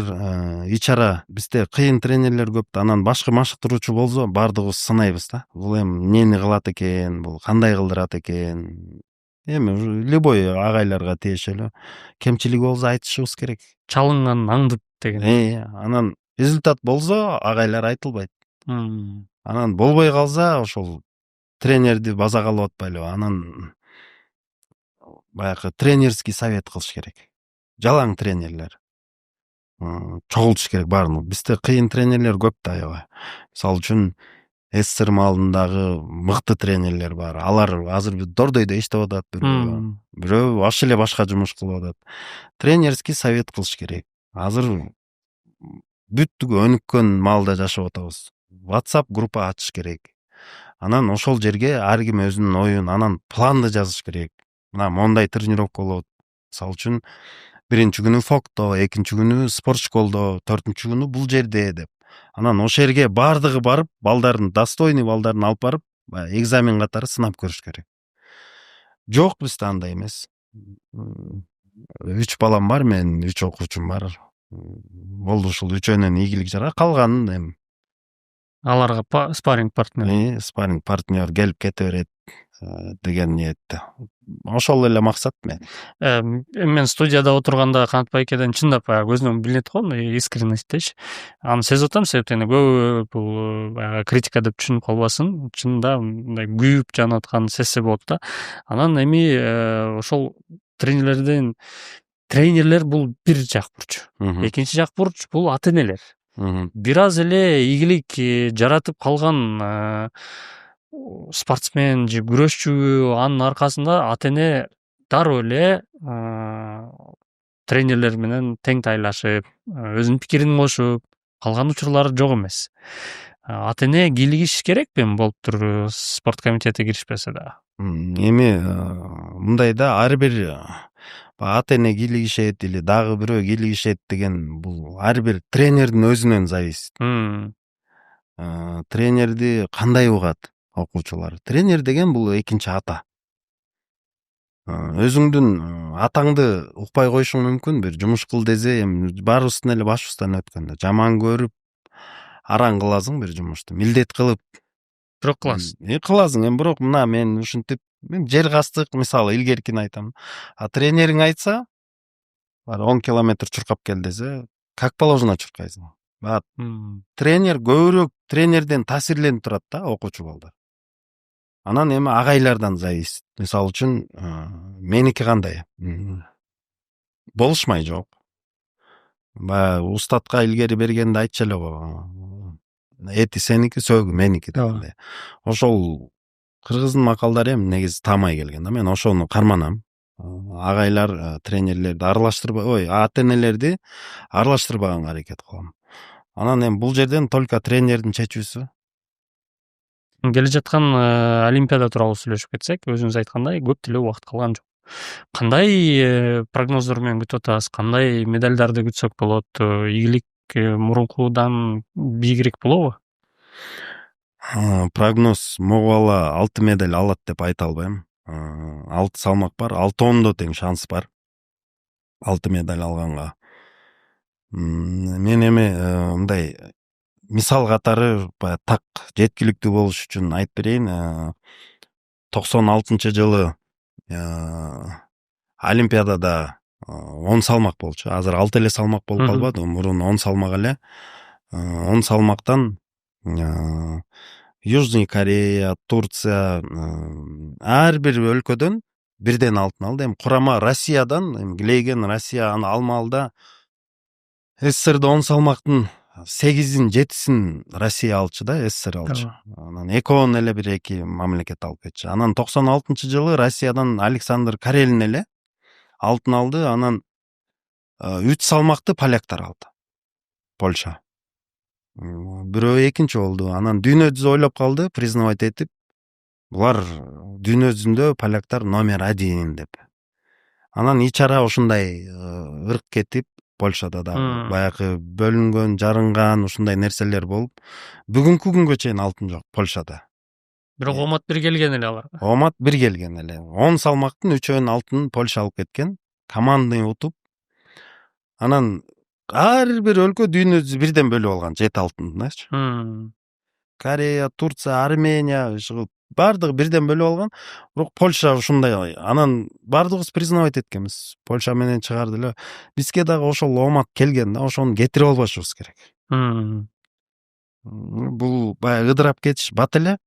ичара бизде кыйын тренерлер көп да, анан башкы машыктыруучу болсо бардыгыбыз сынайбыз да. Бул эми эмнени кылат экен, бул кандай кылдырат экен. Эми любой агайларга тиешелүү кемчилиги болсо айтышыбыз керек. Чалынган аңдып деген. Анан результат болсо агайлар айтылбайт. Анан болбой калса ошол тренерди базага алып атпайлыбы? Анан баягы тренерский совет кылыш керек. Жалаң тренерлер чогултуш керек баарын. Бизде кыйын тренерлер көп да аябай. Мисалы үчүн СССР маалындагы мыкты тренерлер бар. Алар азыр Дордойдо иштеп атат, бирөө аш эле башка жумуш кылып атат. Тренерский совет кылыш керек. Азыр бүттүгү өнүккөн маалда жашап атабыз. WhatsApp группа ачыш керек. Анан ошол жерге ар ким өзүнүн оюн, анан планды жазыш керек. Мына мондай тренировка болот. Мисалы үчүн биринчи күнү Фокто, экинчи күнү спорт школдо, төртүнчү күнү бул жерде деп. Анан ошол жерге бардыгы барып, балдарын достойный балдарын алып барып, экзамен катары сынап көрүш керек. Жок, бизде андай эмес. 3 балам бар, мен 3 окуучум бар. Болду ушул үчөөнөн ийгилик жара, калганын эми аларга спарринг партнер. Спарринг партнер келип кете берет деген ниетте. Ошол эле максат мен. Мен студияда отурганда Канат байкеден чындап көзүнөн билинет го, искренность дечи. Аны сезип атам, себептен көп бул критика деп түшүнүп калбасын. Чында мындай күйүп жанып аткан сезсе болот да. Анан эми ошол тренерлер бул бир жак бурч. Экинчи жак бурч бул ата-энелер. Бир аз эле ийгилик жаратып калган спортсмен же күрөшчү, анын аркасында ата-эне дароо эле тренерлер менен тең тайлашып, өзүнүн пикирин кошуп калган учурлар жок эмес. Ата-эне кийлигиш керекпи болуптур спорт комитети киришпесе да? Эми мындай да, ар бир ата-эне кийлигишет или дагы бирөө кийлигишет деген бул ар бир тренердин өзүнөн зависит. Тренерди кандай угат окуучулар? Тренер деген бул экинчи ата. Өзүңдүн атаңды укпай коюшуң мүмкүн, бир жумуш кыл десе, эми баарыбыздын эле башыбыздан өткөндө жаман көрүп араң кыласың бир жумушту, милдет кылып Бирок кыласың. Кыласың, эми бирок мына мен ушинтип, мен жер кастык, мисалы илгеркини айтам. Тренериң айтса, 10 километр чуркап кел десе, как положено чуркайсың. Тренер көбүрөөк тренерден таасирленип турат да, окуучу балдар. Анан эми агайлардан зависит. Мисалы үчүн меники кандай? Болушмай жок. Баягы устатка илгери бергенде айтчу эле го. Эти сеники, сөгү меники дегенде. Ошол кыргыздын макалдары эми негизи таамай келген да. Мен ошону карманам. Агайлар тренерлерди аралаштырбай, ата-энелерди аралаштырбаганга аракет кылам. Анан эми бул жерден только тренердин чечүүсү. Келе жаткан олимпиада тууралуу сүйлөшүп кетсек, өзүңүз айткандай, көп деле убакыт калган жок. Кандай прогноздор менен күтүп атасыз? Кандай медальдарды күтсөк болот? Ийгилик мурункудан бийигирээк болобу? Прогноз могу бала 6 медаль алат деп айта албайм. 6 салмак бар, 6-10 тең шанс бар 6 медаль алганга. Мен эми мындай мисал катары так жеткиликтүү болуш үчүн айтып берейин. 96-жылы олимпиадада 10 салмак болчу. Азыр 6 эле салмак болуп калбады, мурун 10 салмак эле. 10 салмактан Южный Корея, Турция ар бир өлкөдөн бирден алтын алды. Эми курама Россиядан, Глейген Россия аны алмалда СССРде 10 салмактын 8-ин 7-син Россия алчу да, СССР алчу. Анан экөөнүн эле бир эки мамлекет алып кетчү. Анан 96-жылы Россиядан Александр Карелин эле алтын алды. Анан 3 салмакты поляктар алды. Польша. Бирөө экинчи болду. Анан дүйнө жүзү ойлоп калды, признавать этип, булар дүйнө жүзүндө поляктар номер 1 деп. Анан ичара ушундай ырк кетип, Польшада да баягы бөлүнгөн, жарынган ушундай нерселер болуп, бүгүнкү күнгө чейин алтын жок Польшада. Бирок омат бир келген эле аларга. Омат бир келген эле. 10 салмактын 3-өн алтын Польша алып кеткен. Командный утуп. Анан ар бир өлкө дүйнө жүзү бирден бөлүп алган 7 алтындачы. Корея, Турция, Армения, бардыгы бирден бөлүп алган. Бирок Польша ушундай. Анан бардыгыбыз признавать эткенбиз. Польша менен чыгарды эле. Бизге дагы ошол омат келген да, ошону кетирип албашыбыз керек. Бул баягы ыдырап кетиш бат эле.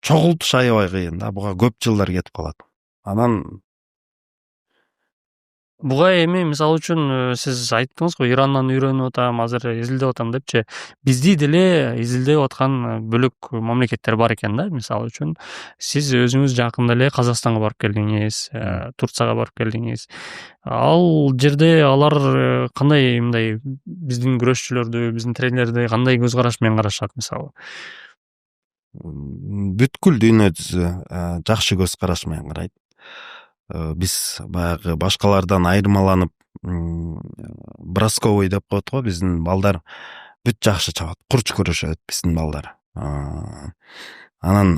Чогултуш аябай кыйын да, буга көп жылдар кетип калат. Анан буга эми мисалы үчүн сиз айттыңыз го, Ирандан үйрөнүп атам, азыр изилдеп атам депчи. Бизди деле изилдеп аткан бөлөк мамлекеттер бар экен да. Мисалы үчүн сиз өзүңүз жакында эле Казакстанга барып келдиңиз, Турцияга барып келдиңиз. Ал жерде алар кандай мындай биздин күрөшчүлөрдү, биздин тренерлерди кандай көз караш менен карашат мисалы? Бүткүл дүйнө жүзү жакшы көз караш менен карайт. Биз баягы башкалардан айырмаланып, бросковый деп коет го, биздин балдар бүт жакшы чабат, курч көрүшөт биздин балдар. Анан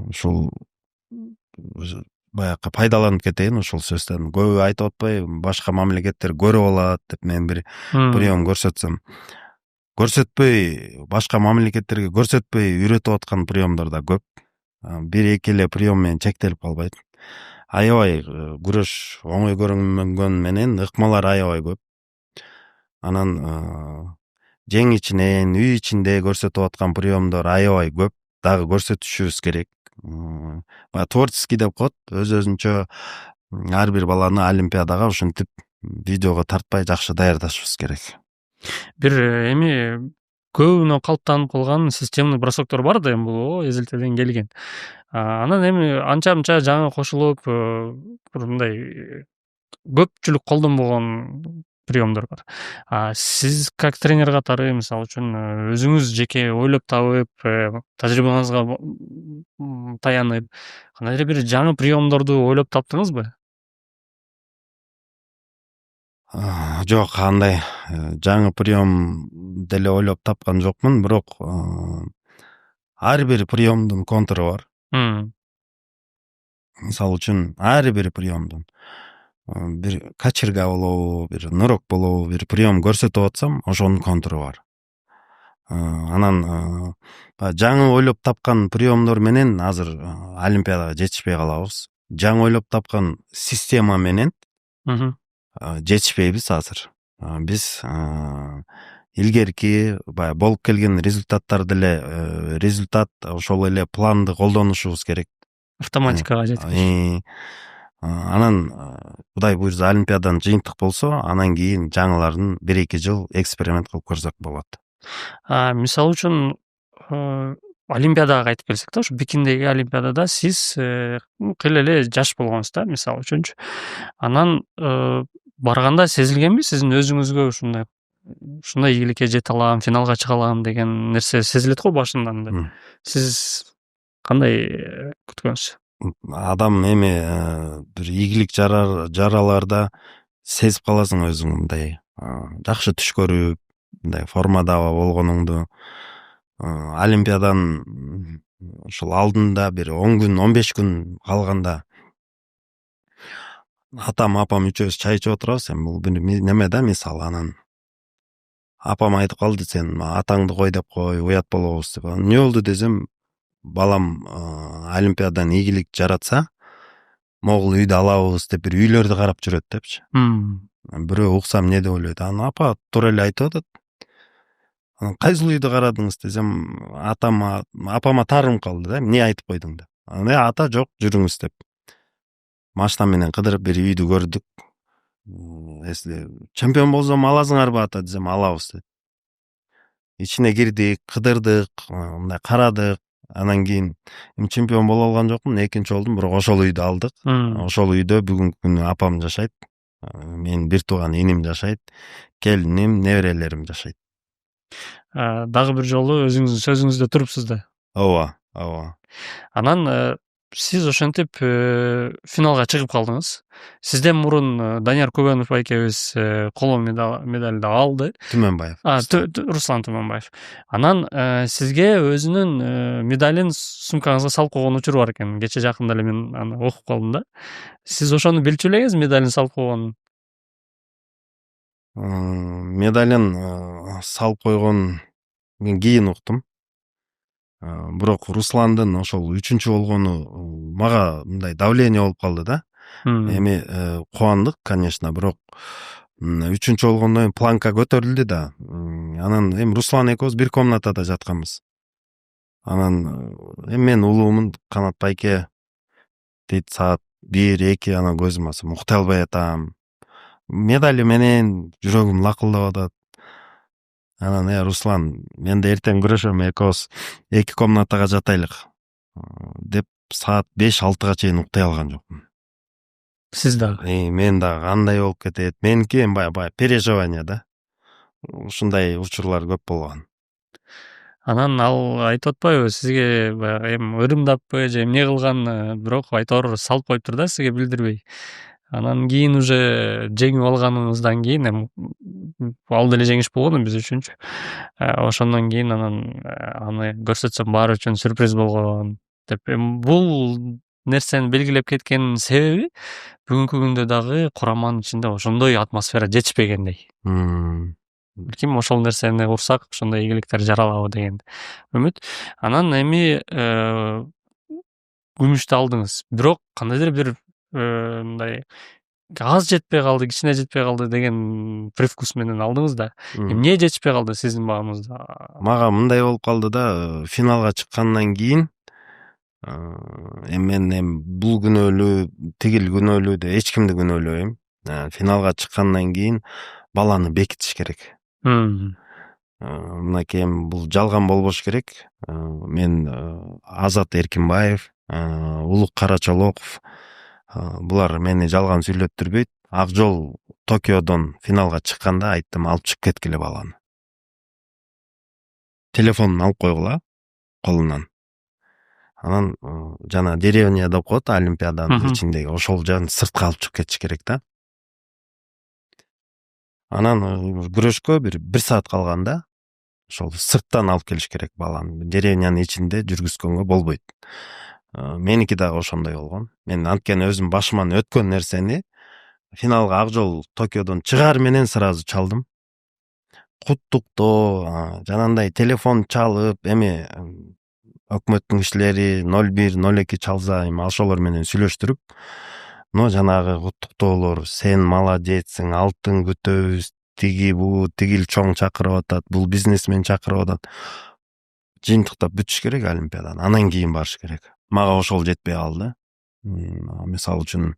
ушул баягы пайдаланып кетейин ушул сөздөн. Көбү айтып атпайбы, башка мамлекеттер көрүп алат деп мен бир прием көрсөтсөм. Көрсөтпөй, башка мамлекеттерге көрсөтпөй үйрөтүп аткан приемдар да көп. Бир эки эле прием менен чектелип калбайт. Аябай күрөш оңой көрүнгөн менен ыкмалар аябай көп. Анан жең ичинен, үй ичинде көрсөтүп аткан приемдор аябай көп. Дагы көрсөтүшүбүз керек. Творческий деп коет, өз-өзүнчө ар бир баланы олимпиадага ушинтип видеого тартпай жакшы даярдашыбыз керек. Бир эми көбүнө калыптанып калган системный бросоктор бар да, эми бул эзелтеден келген. Анан эми анча-мынча жаңы кошулуп, мындай көпчүлүк колдонбогон приемдор бар. Сиз как тренер катары, мисалы үчүн өзүңүз жеке ойлоп табып, тажрыйбаңызга таянып, кандайдыр бир жаңы приемдорду ойлоп таптыңызбы? Жок, андай жаңы прием деле ойлоп тапкан жокмун, бирок ар бир приемдун контуру бар. Мисалы үчүн ар бир приемдун бир качерга болобу, бир нырок болобу, бир прием көрсөтүп атсам, ошонун контуру бар. Анан жаңы ойлоп тапкан приемдор менен азыр олимпиадага жетишпей калабыз. Жаңы ойлоп тапкан система менен жетишпейбиз азыр. Биз илгерки баягы болуп келген результаттарды эле результат ошол эле планды колдонушубуз керек. Автоматикага жеткиз. Анан Кудай буйрса олимпиадан жыйынтык болсо, анан кийин жаңыларын 1-2 жыл эксперимент кылып көрсөк болот. Мисалы үчүн олимпиадага кайтып келсек да, ушу Пекиндеги олимпиадада сиз кыйла эле жаш болгонсуз да, мисалы үчүнчү. Анан барганда сезилгенби сиздин өзүңүзгө ушундай ийгиликке жете алам, финалга чыга алам деген нерсе сезилет го башынан да. Сиз кандай күткөнсүз? Адам эми бир ийгилик жараларда сезип каласың өзүң, мындай жакшы түш көрүп, мындай формада болгонуңду. Олимпиадан ушул алдында бир 10 күн, 15 күн калганда апам үчөөбүз чай ичип отурабыз. Эми бул неме да, мисалы. Анан апам айтып калды, сен атаңды кой деп кой, уят болобуз деп. Не болду десем, балам олимпиадан ийгилик жаратса, могул үйдү алабыз деп бир үйлөрдү карап жүрөт депчи. Бирөө уксам не деп ойлойт. Анан апа туура эле айтып атат. Анан кайсыл үйдө карадыңыз десем, апама таарынып калды да, эмне айтып койдуң деп. Анан ата жок, жүрүңүз деп. Машина менен кыдырып бир үйдү көрдүк. Если чемпион болсом аласыңарбы ата десем, алабыз деп. Ичине кирдик, кыдырдык, мындай карадык. Анан кийин чемпион боло алган жокмун, экинчи болдум, бирок ошол үйдү алдык. Ошол үйдө бүгүнкү күнү апам жашайт. Менин бир тууган иним жашайт. Келиним, неберелерим жашайт. Дагы бир жолу өзүңүздүн сөзүңүздө турупсуз да. Ооба. Анан сиз ошентип финалга чыгып калдыңыз. Сизден мурун Данияр Көбөнов байкебиз коло медалды алды. Түмөнбаев. Руслан Түмөнбаев. Анан сизге өзүнүн медалин сумкаңызга салып койгон учуру бар экен. Кече жакында эле мен аны окуп калдым да. Сиз ошону билчү элеңиз, медалин салып койгонун? Медалин салып койгон мен кийин уктум. Бирок Русландын ошол 3-чү болгону мага мындай давление болуп калды да. Эми кубандык, конечно, бирок 3-чү болгондон кийин планка көтөрүлдү да. Анан эми Руслан экөөбүз бир комнатада жатканбыз. Анан эми мен улуумун, Канат байке дейт, саат 1-2 анан көзүм ачсам уктай албай атам. Медали менен жүрөгүм лакылдап атат. Анан Руслан, мен да эртең күрөшөм, экөөбүз эки комнатага жатайлык деп саат 5-6 чейин уктай алган жокмун. Сиз дагы? Мен дагы кандай болуп кетет. Меники баягы переживание да. Ушундай учурлар көп болгон. Анан ал айтып атпайбы сизге, баягы эми ырымдаппы же эмне кылган, бирок айтор салып коюптур да сизге билдирбей. Анан кийин уже жеңип алганыңыздан кийин эми ал деле жеңиш болгон биз үчүнчү. Ошондон кийин анан аны көрсөтсөм баары үчүн сюрприз болгон деп. Бул нерсени белгилеп кеткенин себеби бүгүнкү күндө дагы кураманын ичинде ошондой атмосфера жетишпегендей. Билким ошол нерсени урсак ошондой ийгиликтер жаралабы деген үмүт. Анан эми күмүштү алдыңыз. Бирок кандайдыр бир мындай аз жетпей калды, кичине жетпей калды деген привкус менен алдыңыз да. Эмне жетишпей калды сиздин багыңызда? Мага мындай болуп калды да, финалга чыккандан кийин мен бул күнөөлүү, тигил күнөөлүү деп эч кимди күнөөлөбөйм. Финалга чыккандан кийин баланы бекитиш керек. Мынакей бул жалган болбош керек. Мен Азат Эркинбаев, Улук Карачолоков булар мени жалган сүйлөттүрбөйт. Ак жол Токиодон финалга чыкканда айттым, алып чыгып кеткиле баланы. Телефонун алып койгула колунан. Анан жана деревня деп коет Олимпиаданын ичиндеги, ошол жагын сыртка алып чыгып кетиш керек да. Анан күрөшкө бир саат калганда ошол сырттан алып келиш керек баланы. Деревнянын ичинде жүргүзгөнгө болбойт. Меники дагы ошондой болгон. Мен анткени өзүм башыман өткөн нерсени финалга ак жол Токиодон чыгаар менен сразу чалдым. Куттуктоо, жанагындай телефон чалып, эми өкмөттүн кишилери 01, 02 чалса, эми ошолор менен сүйлөштүрүп, жанагы куттуктоолор, сен молодецсиң, алтын күтөбүз, тиги бу, тигил чоң чакырып атат, бул бизнесмен чакырып атат. Жыйынтыктап бүтүш керек Олимпиадан, анан кийин барыш керек. Мага ошол жетпей калды. Мисалы үчүн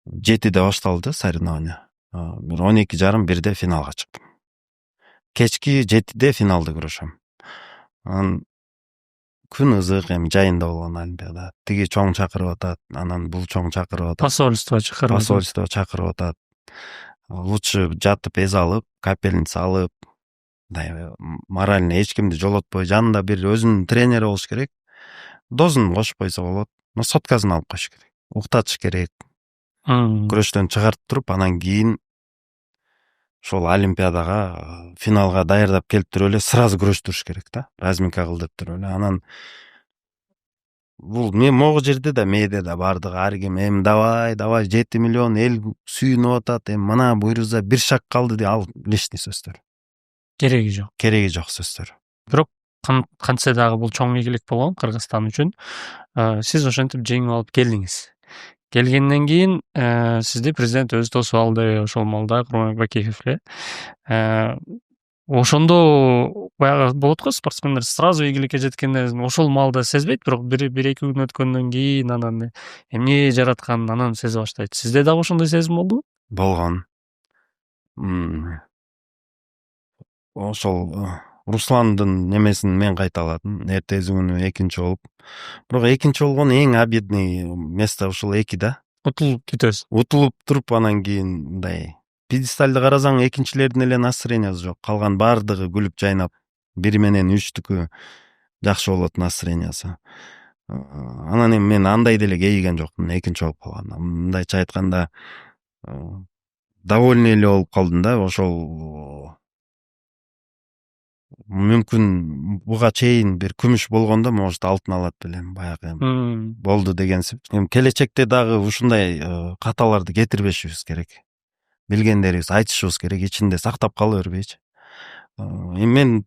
7-де башталды соревнование. Бир 12:30-1-де финалга чыктым. Кечки 7-де финалды күрөшөм. Анан күн ызык, эми жайында болгон Олимпиада. Тиги чоң чакырып атат, анан бул чоң чакырып атат. Посольство чакырып атат. Лучше жатып эз алып, капельница алып, морально эч кимди жолотпой, жанында бир өзүнүн тренери болуш керек. Дозун кошуп койсо болот. Соткасын алып коюш керек. Уктатыш керек. Күрөштөн чыгартып туруп, анан кийин ошол Олимпиадага, финалга даярдап келип туруп эле сразу күрөштүрүш керек да. Разминка кылдырып туруп эле. Анан бул мен могу жерде да, мээде да бардыгы ар ким эми давай 7 миллион эл сүйүнүп атат, эми мына буйруза бир шаг калды деп, ал лишний сөздөр. Кереги жок сөздөр. Бирок кантсе дагы бул чоң ийгилик болгон Кыргызстан үчүн. Сиз ошентип жеңип алып келдиңиз. Келгенден кийин сизди президент өзү тосуп алды, ошол маалда Курманбек Бакиев эле. ошондо баягы болот го спортсмендер сразу ийгиликке жеткенде ошол маалда сезбейт, бирок бир эки күн өткөндөн кийин анан эмне жаратканын анан сезе баштайт. Сизде дагы ошондой сезим болдубу? болгон. Ошол Русландын немесин мен кайталадым. Эртеси күнү экинчи болуп. Бирок экинчи болгон эң обидный место ушул эки да. Утулуп кетөбүз. Утулуп туруп анан кийин мындай пьедесталды карасаң экинчилердин эле настроениясы жок. Калган баардыгы күлүп жайнап, бири менен үчтүкү жакшы болот настроениясы. Анан эми мен андай деле кейиген жокмун экинчи болуп калганда. Мындайча айтканда довольный эле болуп калдым да. Ошол мүмкүн буга чейин бир күмүш болгондо может алтын алат белем, баягы болду дегенсип. Эми келечекте дагы ушундай каталарды кетирбешибиз керек. Билгендерибиз айтышыбыз керек, ичинде сактап кала бербейчи. Эми мен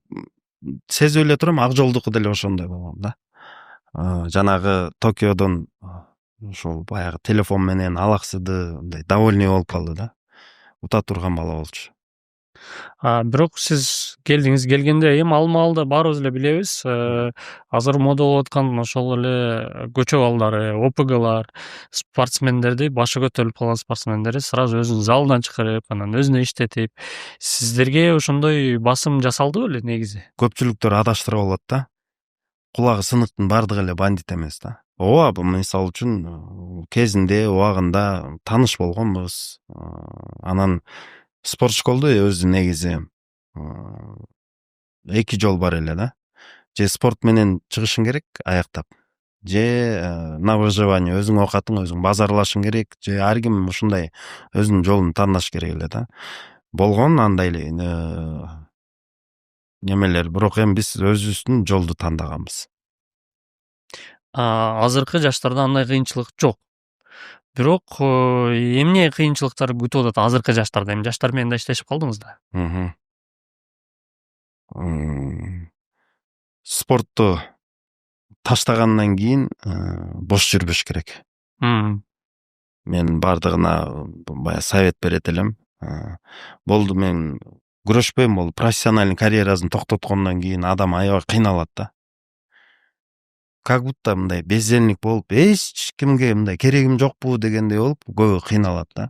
сезип эле турам, ак жолдуку деле ошондой болгон да. Жанагы Токиодон ошол баягы телефон менен алаксыды, мындай довольный болуп калды да. Ута турган бала болчу. Бирок сиз келгенде эми ал маалда баарыбыз эле билебиз, азыр мода болуп аткан ошол эле көчө балдары, ОПГлар спортсмендерди, башы көтөрүлүп калган спортсмендерди сразу өзүнүн залынан чыгарып, анан өзүнө иштетип, сиздерге ошондой басым жасалды беле негизи? Көпчүлүктөр адаштырып алат да. Кулагы сыныктын баардыгы эле бандит эмес да. Ооба, мисалы үчүн кезинде убагында тааныш болгонбуз. Анан спорт школду өзү негизи 2 жол бар эле да. Же спорт менен чыгышың керек аяктап, же на выживание өзүң окатың, өзүң базарлашың керек, же ар ким ушундай өзүнүн жолун тандаш керек эле да. Болгон андай эле немелер, бирок эми биз өзүбүздүн жолду тандаганбыз. Азыркы жаштарда андай кыйынчылык жок. Бирок эмне кыйынчылыктар күтүп атат азыркы жаштарда? Эми жаштар менен да иштешип калдыңыз да. Спортту таштагандан кийин бош жүрбөш керек. Мен баардыгына баягы совет берет элем. Болду, мен күрөшпөйм, болду. Профессиональный карьерасын токтоткондон кийин адам аябай кыйналат да. Как будто мындай бездельник болуп, эч кимге мындай керегим жокпу дегендей болуп, көбү кыйналат да.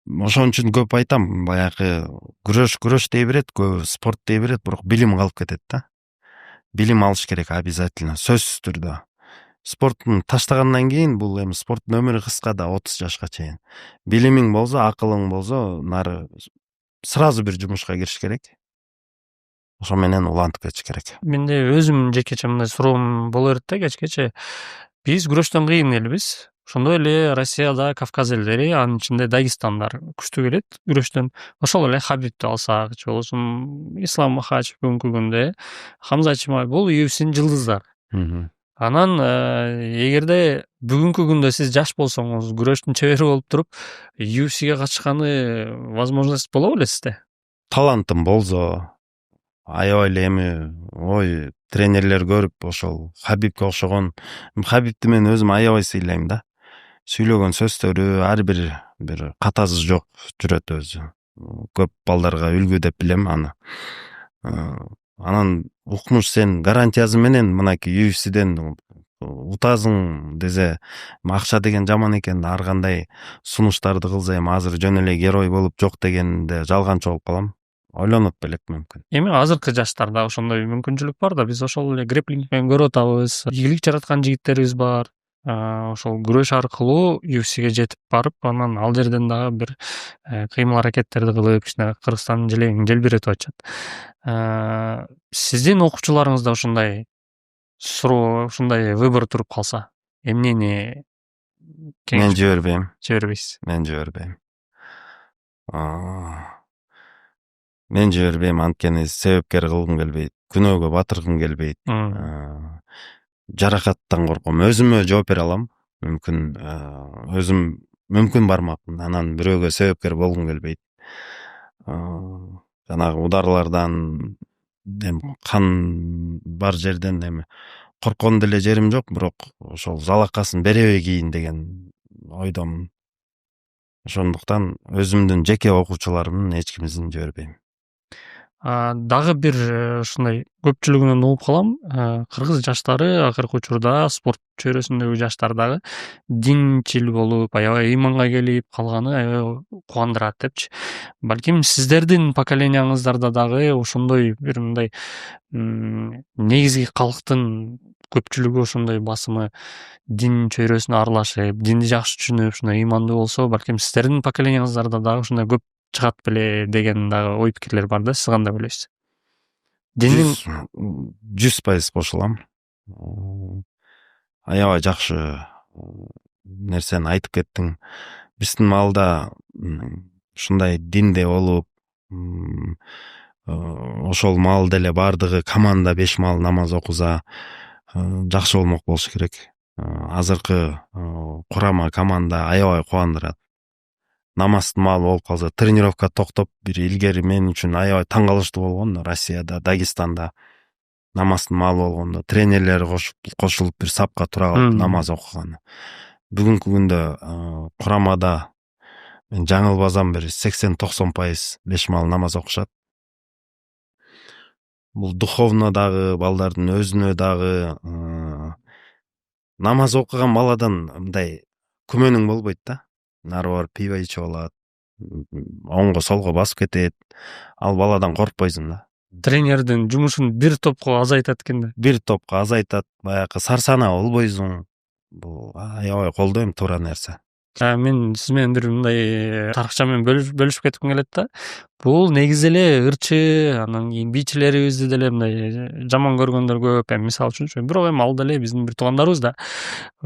Ошон үчүн көп айтам, баягы күрөш дей берет, көбү спорт дей берет, бирок билим калып кетет да. Билим алыш керек обязательно, сөзсүз түрдө. Спорттун таштагандан кийин бул эми спорттун өмүрү кыска да, 30 жашка чейин. Билимиң болсо, акылың болсо, нары сразу бир жумушка кириш керек. Ошо менен улантып кетиш керек. Менде өзүм жекече мындай суроом боло берет да кечкече. Биз күрөштөн кыйын элбиз. Ошондой эле Россияда Кавказ элдери, анын ичинде Дагестандар күчтүү келет күрөштөн. Ошол эле Хабибти алсак, же болбосо Ислам Махачев бүгүнкү күндө, Хамза Чимаев, бул UFC'нин жылдыздары. Анан эгерде бүгүнкү күндө сиз жаш болсоңуз, күрөштүн чебери болуп туруп, UFC'ге катышканы возможность боло беле сизде? Талантым болсо, аябай эле эми тренерлер көрүп, ошол Хабибке окшогон. Хабибти мен өзүм аябай сыйлайм да. Сүйлөгөн сөздөрү ар бир катасы жок жүрөт өзү. Көп балдарга үлгү деп билем аны. Анан укмуш сен гарантиясы менен мынакей UFC'ден утасың десе, акча деген жаман экен, ар кандай сунуштарды кылса эми азыр жөн эле герой болуп жок дегенде жалганчы болуп калам. Ойлонот белек мүмкүн. Эми азыркы жаштарда ошондой мүмкүнчүлүк бар да, биз ошол эле грэплинг менен көрүп атабыз. Ийгилик жараткан жигиттерибиз бар. Ошол күрөш аркылуу UFC'ге жетип барып, анан ал жерден дагы бир кыймыл аракеттерди кылып, кичине Кыргызстандын желегин желбиретип атышат. Сиздин окуучуларыңызда ушундай суроо, ушундай выбор туруп калса, эмнени Мен жибербейм. Жибербейсиз. Мен жибербейм. Мен жибербейм, анткени себепкер кылгым келбейт, күнөөгө батыргым келбейт. Жаракаттан корком. Өзүмө жооп бере алам. Мүмкүн өзүм мүмкүн бармакмын. Анан бирөөгө себепкер болгум келбейт. Жанагы ударлардан, кан бар жерден эми корккон деле жерим жок, бирок ошол залакасын беребей кийин деген ойдомун. ошондуктан өзүмдүн жеке окуучуларымдын эч кимисин жибербейм. Дагы бир ушундай көпчүлүгүнөн угуп калам. Кыргыз жаштары акыркы учурда спорт чөйрөсүндөгү жаштар дагы динчил болуп, аябай ыйманга келип калганы аябай кубандырат депчи. Балким сиздердин поколенияңыздарда дагы ошондой бир мындай негизги калктын көпчүлүгү ошондой басымы дин чөйрөсүнө аралашып, динди жакшы түшүнүп, ушундай ыймандуу болсо, балким сиздердин поколенияңыздарда дагы ушундай көп чыгат беле деген дагы ой пикирлер бар да. Сиз кандай ойлойсуз? Диндин 100% кошулам. Аябай жакшы нерсени айтып кеттиң. Биздин маалда ушундай динде болуп, ошол маал деле баардыгы команда 5 маал намаз окуза жакшы болмок болуш керек. Азыркы курама команда аябай кубандырат. Намаздын маалы болуп калса, тренировка токтоп, бир илгери мен үчүн аябай таң калыштуу болгон Россияда, Дагестанда намаздын маалы болгондо тренерлер кошулуп бир сапка тура калып намаз окуганы. Бүгүнкү күндө курамада мен жаңылбасам бир 80-90% 5 маал намаз окушат. Бул духовно дагы, балдардын өзүнө дагы намаз окуган баладан мындай күмөнүң болбойт да. Нары барып пиво ичип алат, оңго солго басып кетет. Ал баладан коркпойсуң да. тренердин жумушун бир топко азайтат экен да. Бир топко азайтат, баягы сарсана болбойсуң. Бул аябай колдойм, туура нерсе. Мен сиз менен бир мындай тарыхча менен бөлүшүп кетким келет да. Бул негизи эле ырчы, анан кийин бийчилерибизди деле мындай жаман көргөндөр көп. Мисалы үчүн, бирок ал деле биздин бир туугандарыбыз да.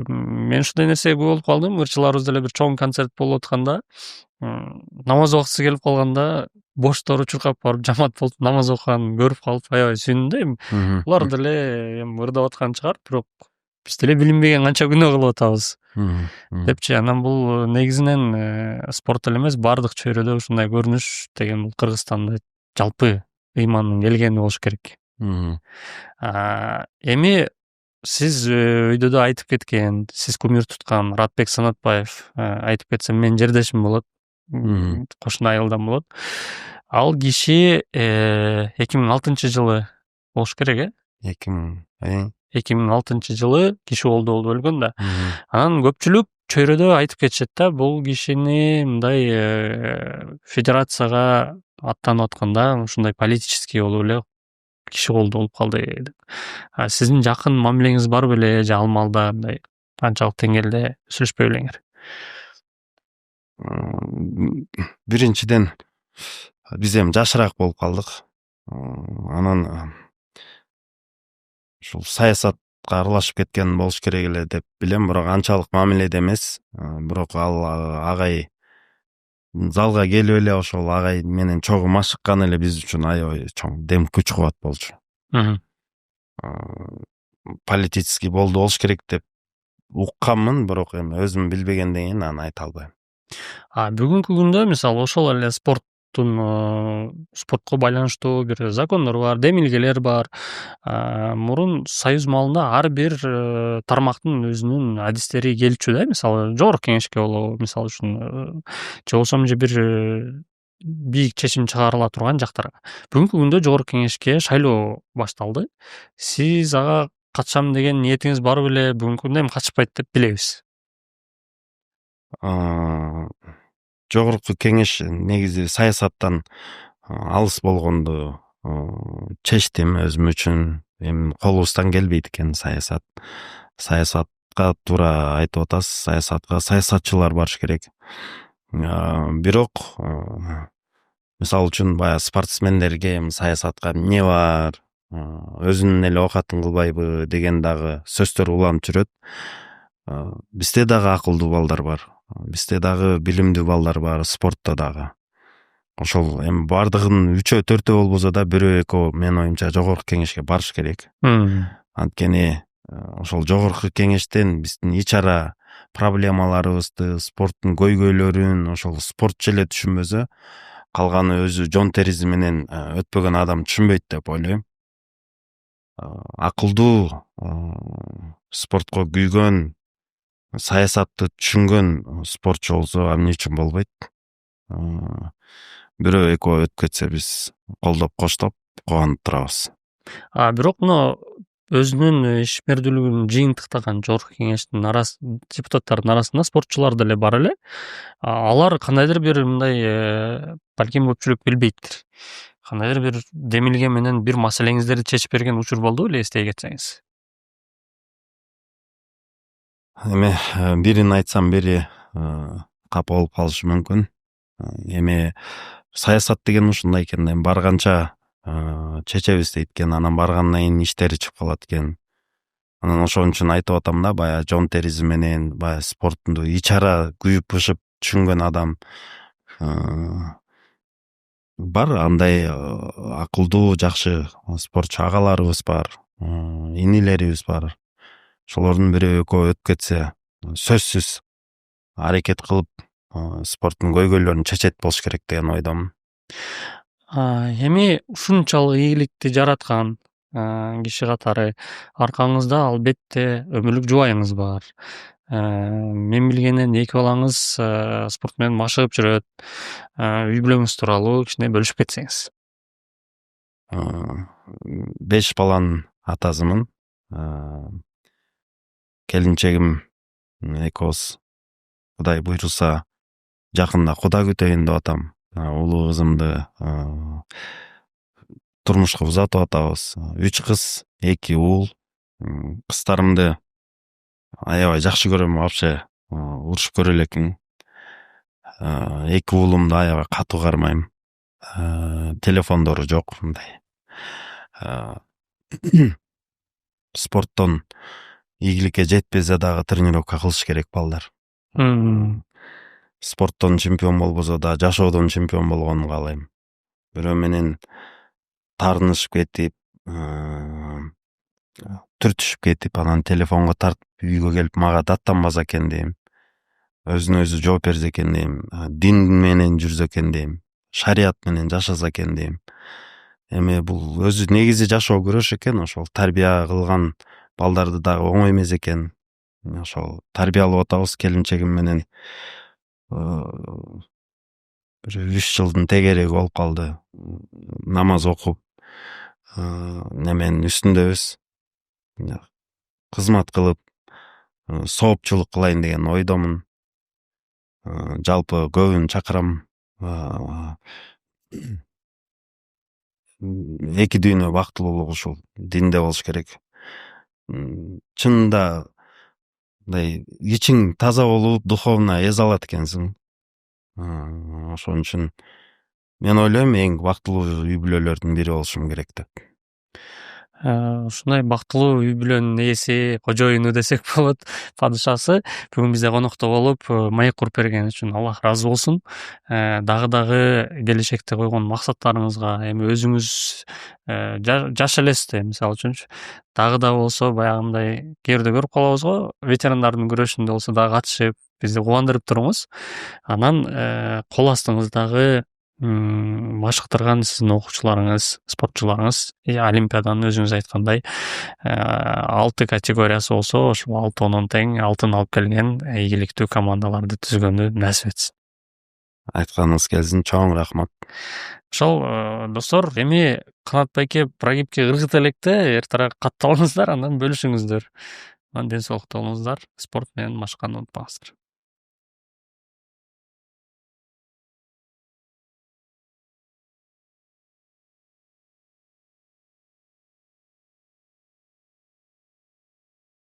Мен ушундай нерсеге күбө болуп калдым. Ырчыларыбыз деле бир чоң концерт болуп атканда, намаз окуусу келип калганда боштору чуркап барып жамаат болуп намаз окуганын көрүп калып аябай сүйүндүм да. Булар деле эми ырдап аткан чыгар, бирок биз деле билинбеген канча күнөө кылып атабыз депчи. Анан бул негизинен спорт эле эмес, баардык чөйрөдө ушундай көрүнүш деген бул Кыргызстанда жалпы ыймандын келгени болуш керек. Эми сиз өйдө да айтып кеткен, сиз кумир туткан Ратбек Санатбаев, айтып кетсем менин жердешим болот, кошуна айылдан болот. Ал киши 2006-жылы болуш керек, 2006-жылы киши болду өлгөн да. Анан көпчүлүк чөйрөдө айтып кетишет да, бул кишини мындай федерацияга аттанып атканда ушундай политический болуп эле киши болуп калды деп. Сиздин жакын мамилеңиз бар беле, же ал маалда мындай канчалык деңгээлде сүйлөшпөй белеңер? Биринчиден биз эми жашыраак болуп калдык. Анан ушул саясатка аралашып кеткен болуш керек эле деп билем, бирок анчалык мамиледе эмес. Бирок ал агай залга келип эле ошол агай менен чогуу машыккан эле биз үчүн аябай чоң дем күч кубат болчу. Политический болуш керек деп укканмын, бирок эми өзүм билбегенден кийин аны айта албайм. Бүгүнкү күндө мисалы ошол эле спортко байланыштуу бир закондор бар, демилгелер бар. Мурун союз маалында ар бир тармактын өзүнүн адистери келчү да. Мисалы жогорку кеңешке болобу, мисалы үчүн, же болбосо же бир бийик чечим чыгарыла турган жактарга. Бүгүнкү күндө жогорку кеңешке шайлоо башталды. Сиз ага катышам деген ниетиңиз бар беле? Бүгүнкү күндө эми катышпайт деп билебиз. Жогорку кеңеш негизи саясаттан алыс болгонду чечтим өзүм үчүн. Эми колубуздан келбейт экен саясат. Саясатка туура айтып атасыз, саясатка саясатчылар барыш керек. Бирок мисалы үчүн баягы спортсмендерге эми саясатка эмне бар, өзүнүн эле оокатын кылбайбы деген дагы сөздөр уланып жүрөт. Бизде дагы акылдуу балдар бар. Бизде дагы билимдүү балдар бар, спортто дагы. Ошол эми бардыгынын 3-4 болбосо да 1-2 менин оюмча жогорку кеңешке барыш керек. Анткени ошол жогорку кеңештен биздин ичара проблемаларыбызды, спорттун көйгөйлөрүн ошол спортчу эле түшүнбөсө, калганы өзү жон теризи менен өтпөгөн адам түшүнбөйт деп ойлойм. Акылдуу, спортко күйгөн, саясатты түшүнгөн спортчу болсо эмне үчүн болбойт? Бирөө экөө өтүп кетсе биз колдоп коштоп кубанып турабыз. Бирок мына өзүнүн ишмердүүлүгүн жыйынтыктаган жогорку кеңештин депутаттардын арасында спортчулар деле бар эле. Алар кандайдыр бир мындай балким көпчүлүк билбейттир. Кандайдыр бир демилге менен бир маселеңиздерди чечип берген учур болду беле, эстей кетсеңиз? Эми бирин айтсам бири капа болуп калышы мүмкүн. Эми саясат деген ушундай экен, эми барганча чечебиз дейт экен, анан баргандан кийин иштери чыгып калат экен. Анан ошон үчүн айтып атам да, баягы жон теризи менен баягы спортту ичара күйүп бышып түшүнгөн адам бар, андай акылдуу жакшы спортчу агаларыбыз бар, инилерибиз бар. Ошолордун бирөө экөө өтүп кетсе, сөзсүз аракет кылып спорттун көйгөйлөрүн чечет болуш керек деген ойдомун. Эми ушунчалык ийгиликти жараткан киши катары аркаңызда албетте өмүрлүк жубайыңыз бар. Мен билгенден эки балаңыз спорт менен машыгып жүрөт. Үй бүлөңүз тууралуу кичине бөлүшүп кетсеңиз. 5 баланын атасымын. Келинчегим экөөбүз Кудай буйруса жакында куда күтөйүн деп атам. Улуу кызымды турмушка узатып атабыз. 3 кыз, 2 уул. Кыздарымды аябай жакшы көрөм, вообще урушуп көрө элекмин. 2 уулумду аябай катуу кармайм. Телефондору жок, мындай. Спорттон ийгиликке жетпесе дагы тренировка кылыш керек балдар. Спорттон чемпион болбосо да жашоодон чемпион болгонун каалайм. Бирөө менен таарынышып кетип, түртүшүп кетип, анан телефонго тартып үйгө келип мага даттанбаса экен дейм. Өзүнө өзү жооп берсе экен дейм. Дин менен жүрсө экен дейм. Шарият менен жашаса экен дейм. Эми бул өзү негизи жашоо күрөш экен, ошол тарбия кылган балдарды дагы оңой эмес экен. Ошол тарбиялап атабыз келинчегим менен. Бир 3 жылдын тегереги болуп калды. Намаз окуп, неменин үстүндөбүз. Кызмат кылып, соопчулук кылайын деген ойдомун. Жалпы көбүн чакырам. Эки дүйнө бактылуулук ушул динде болуш керек. Чынында мындай ичиң таза болуп, духовно эз алат экенсиң. Ошон үчүн мен ойлойм эң бактылуу үй бүлөлөрдүн бири болушум керек деп. Ушундай бактылуу үй бүлөнүн ээси, кожоюну десек болот, падышасы бүгүн бизде конокто болуп, маек куруп берген үчүн Аллах ыраазы болсун. Дагы келечекте койгон максаттарыңызга, эми өзүңүз жаш элесиз, мисалы үчүнчү, дагы да болсо баягындай кээ бирде көрүп калабыз го, ветерандардын күрөшүндө болсо дагы катышып, бизди кубандырып туруңуз. Анан кол астыңыздагы машыктырган сиздин окуучуларыңыз, спортчуларыңыз, олимпиаданын өзүңүз айткандай 6 категориясы болсо, ошол 6-10 тең алтын алып келген ийгиликтүү командаларды түзгөнү насип этсин. Айтканыңыз келсин, чоң рахмат. Ошол достор, эми Канат байке прогибке ыргыт электе эртерээк катталыңыздар, анан бөлүшүңүздөр. Ден соолукта болуңуздар, спорт менен машыкканды унутпаңыздар.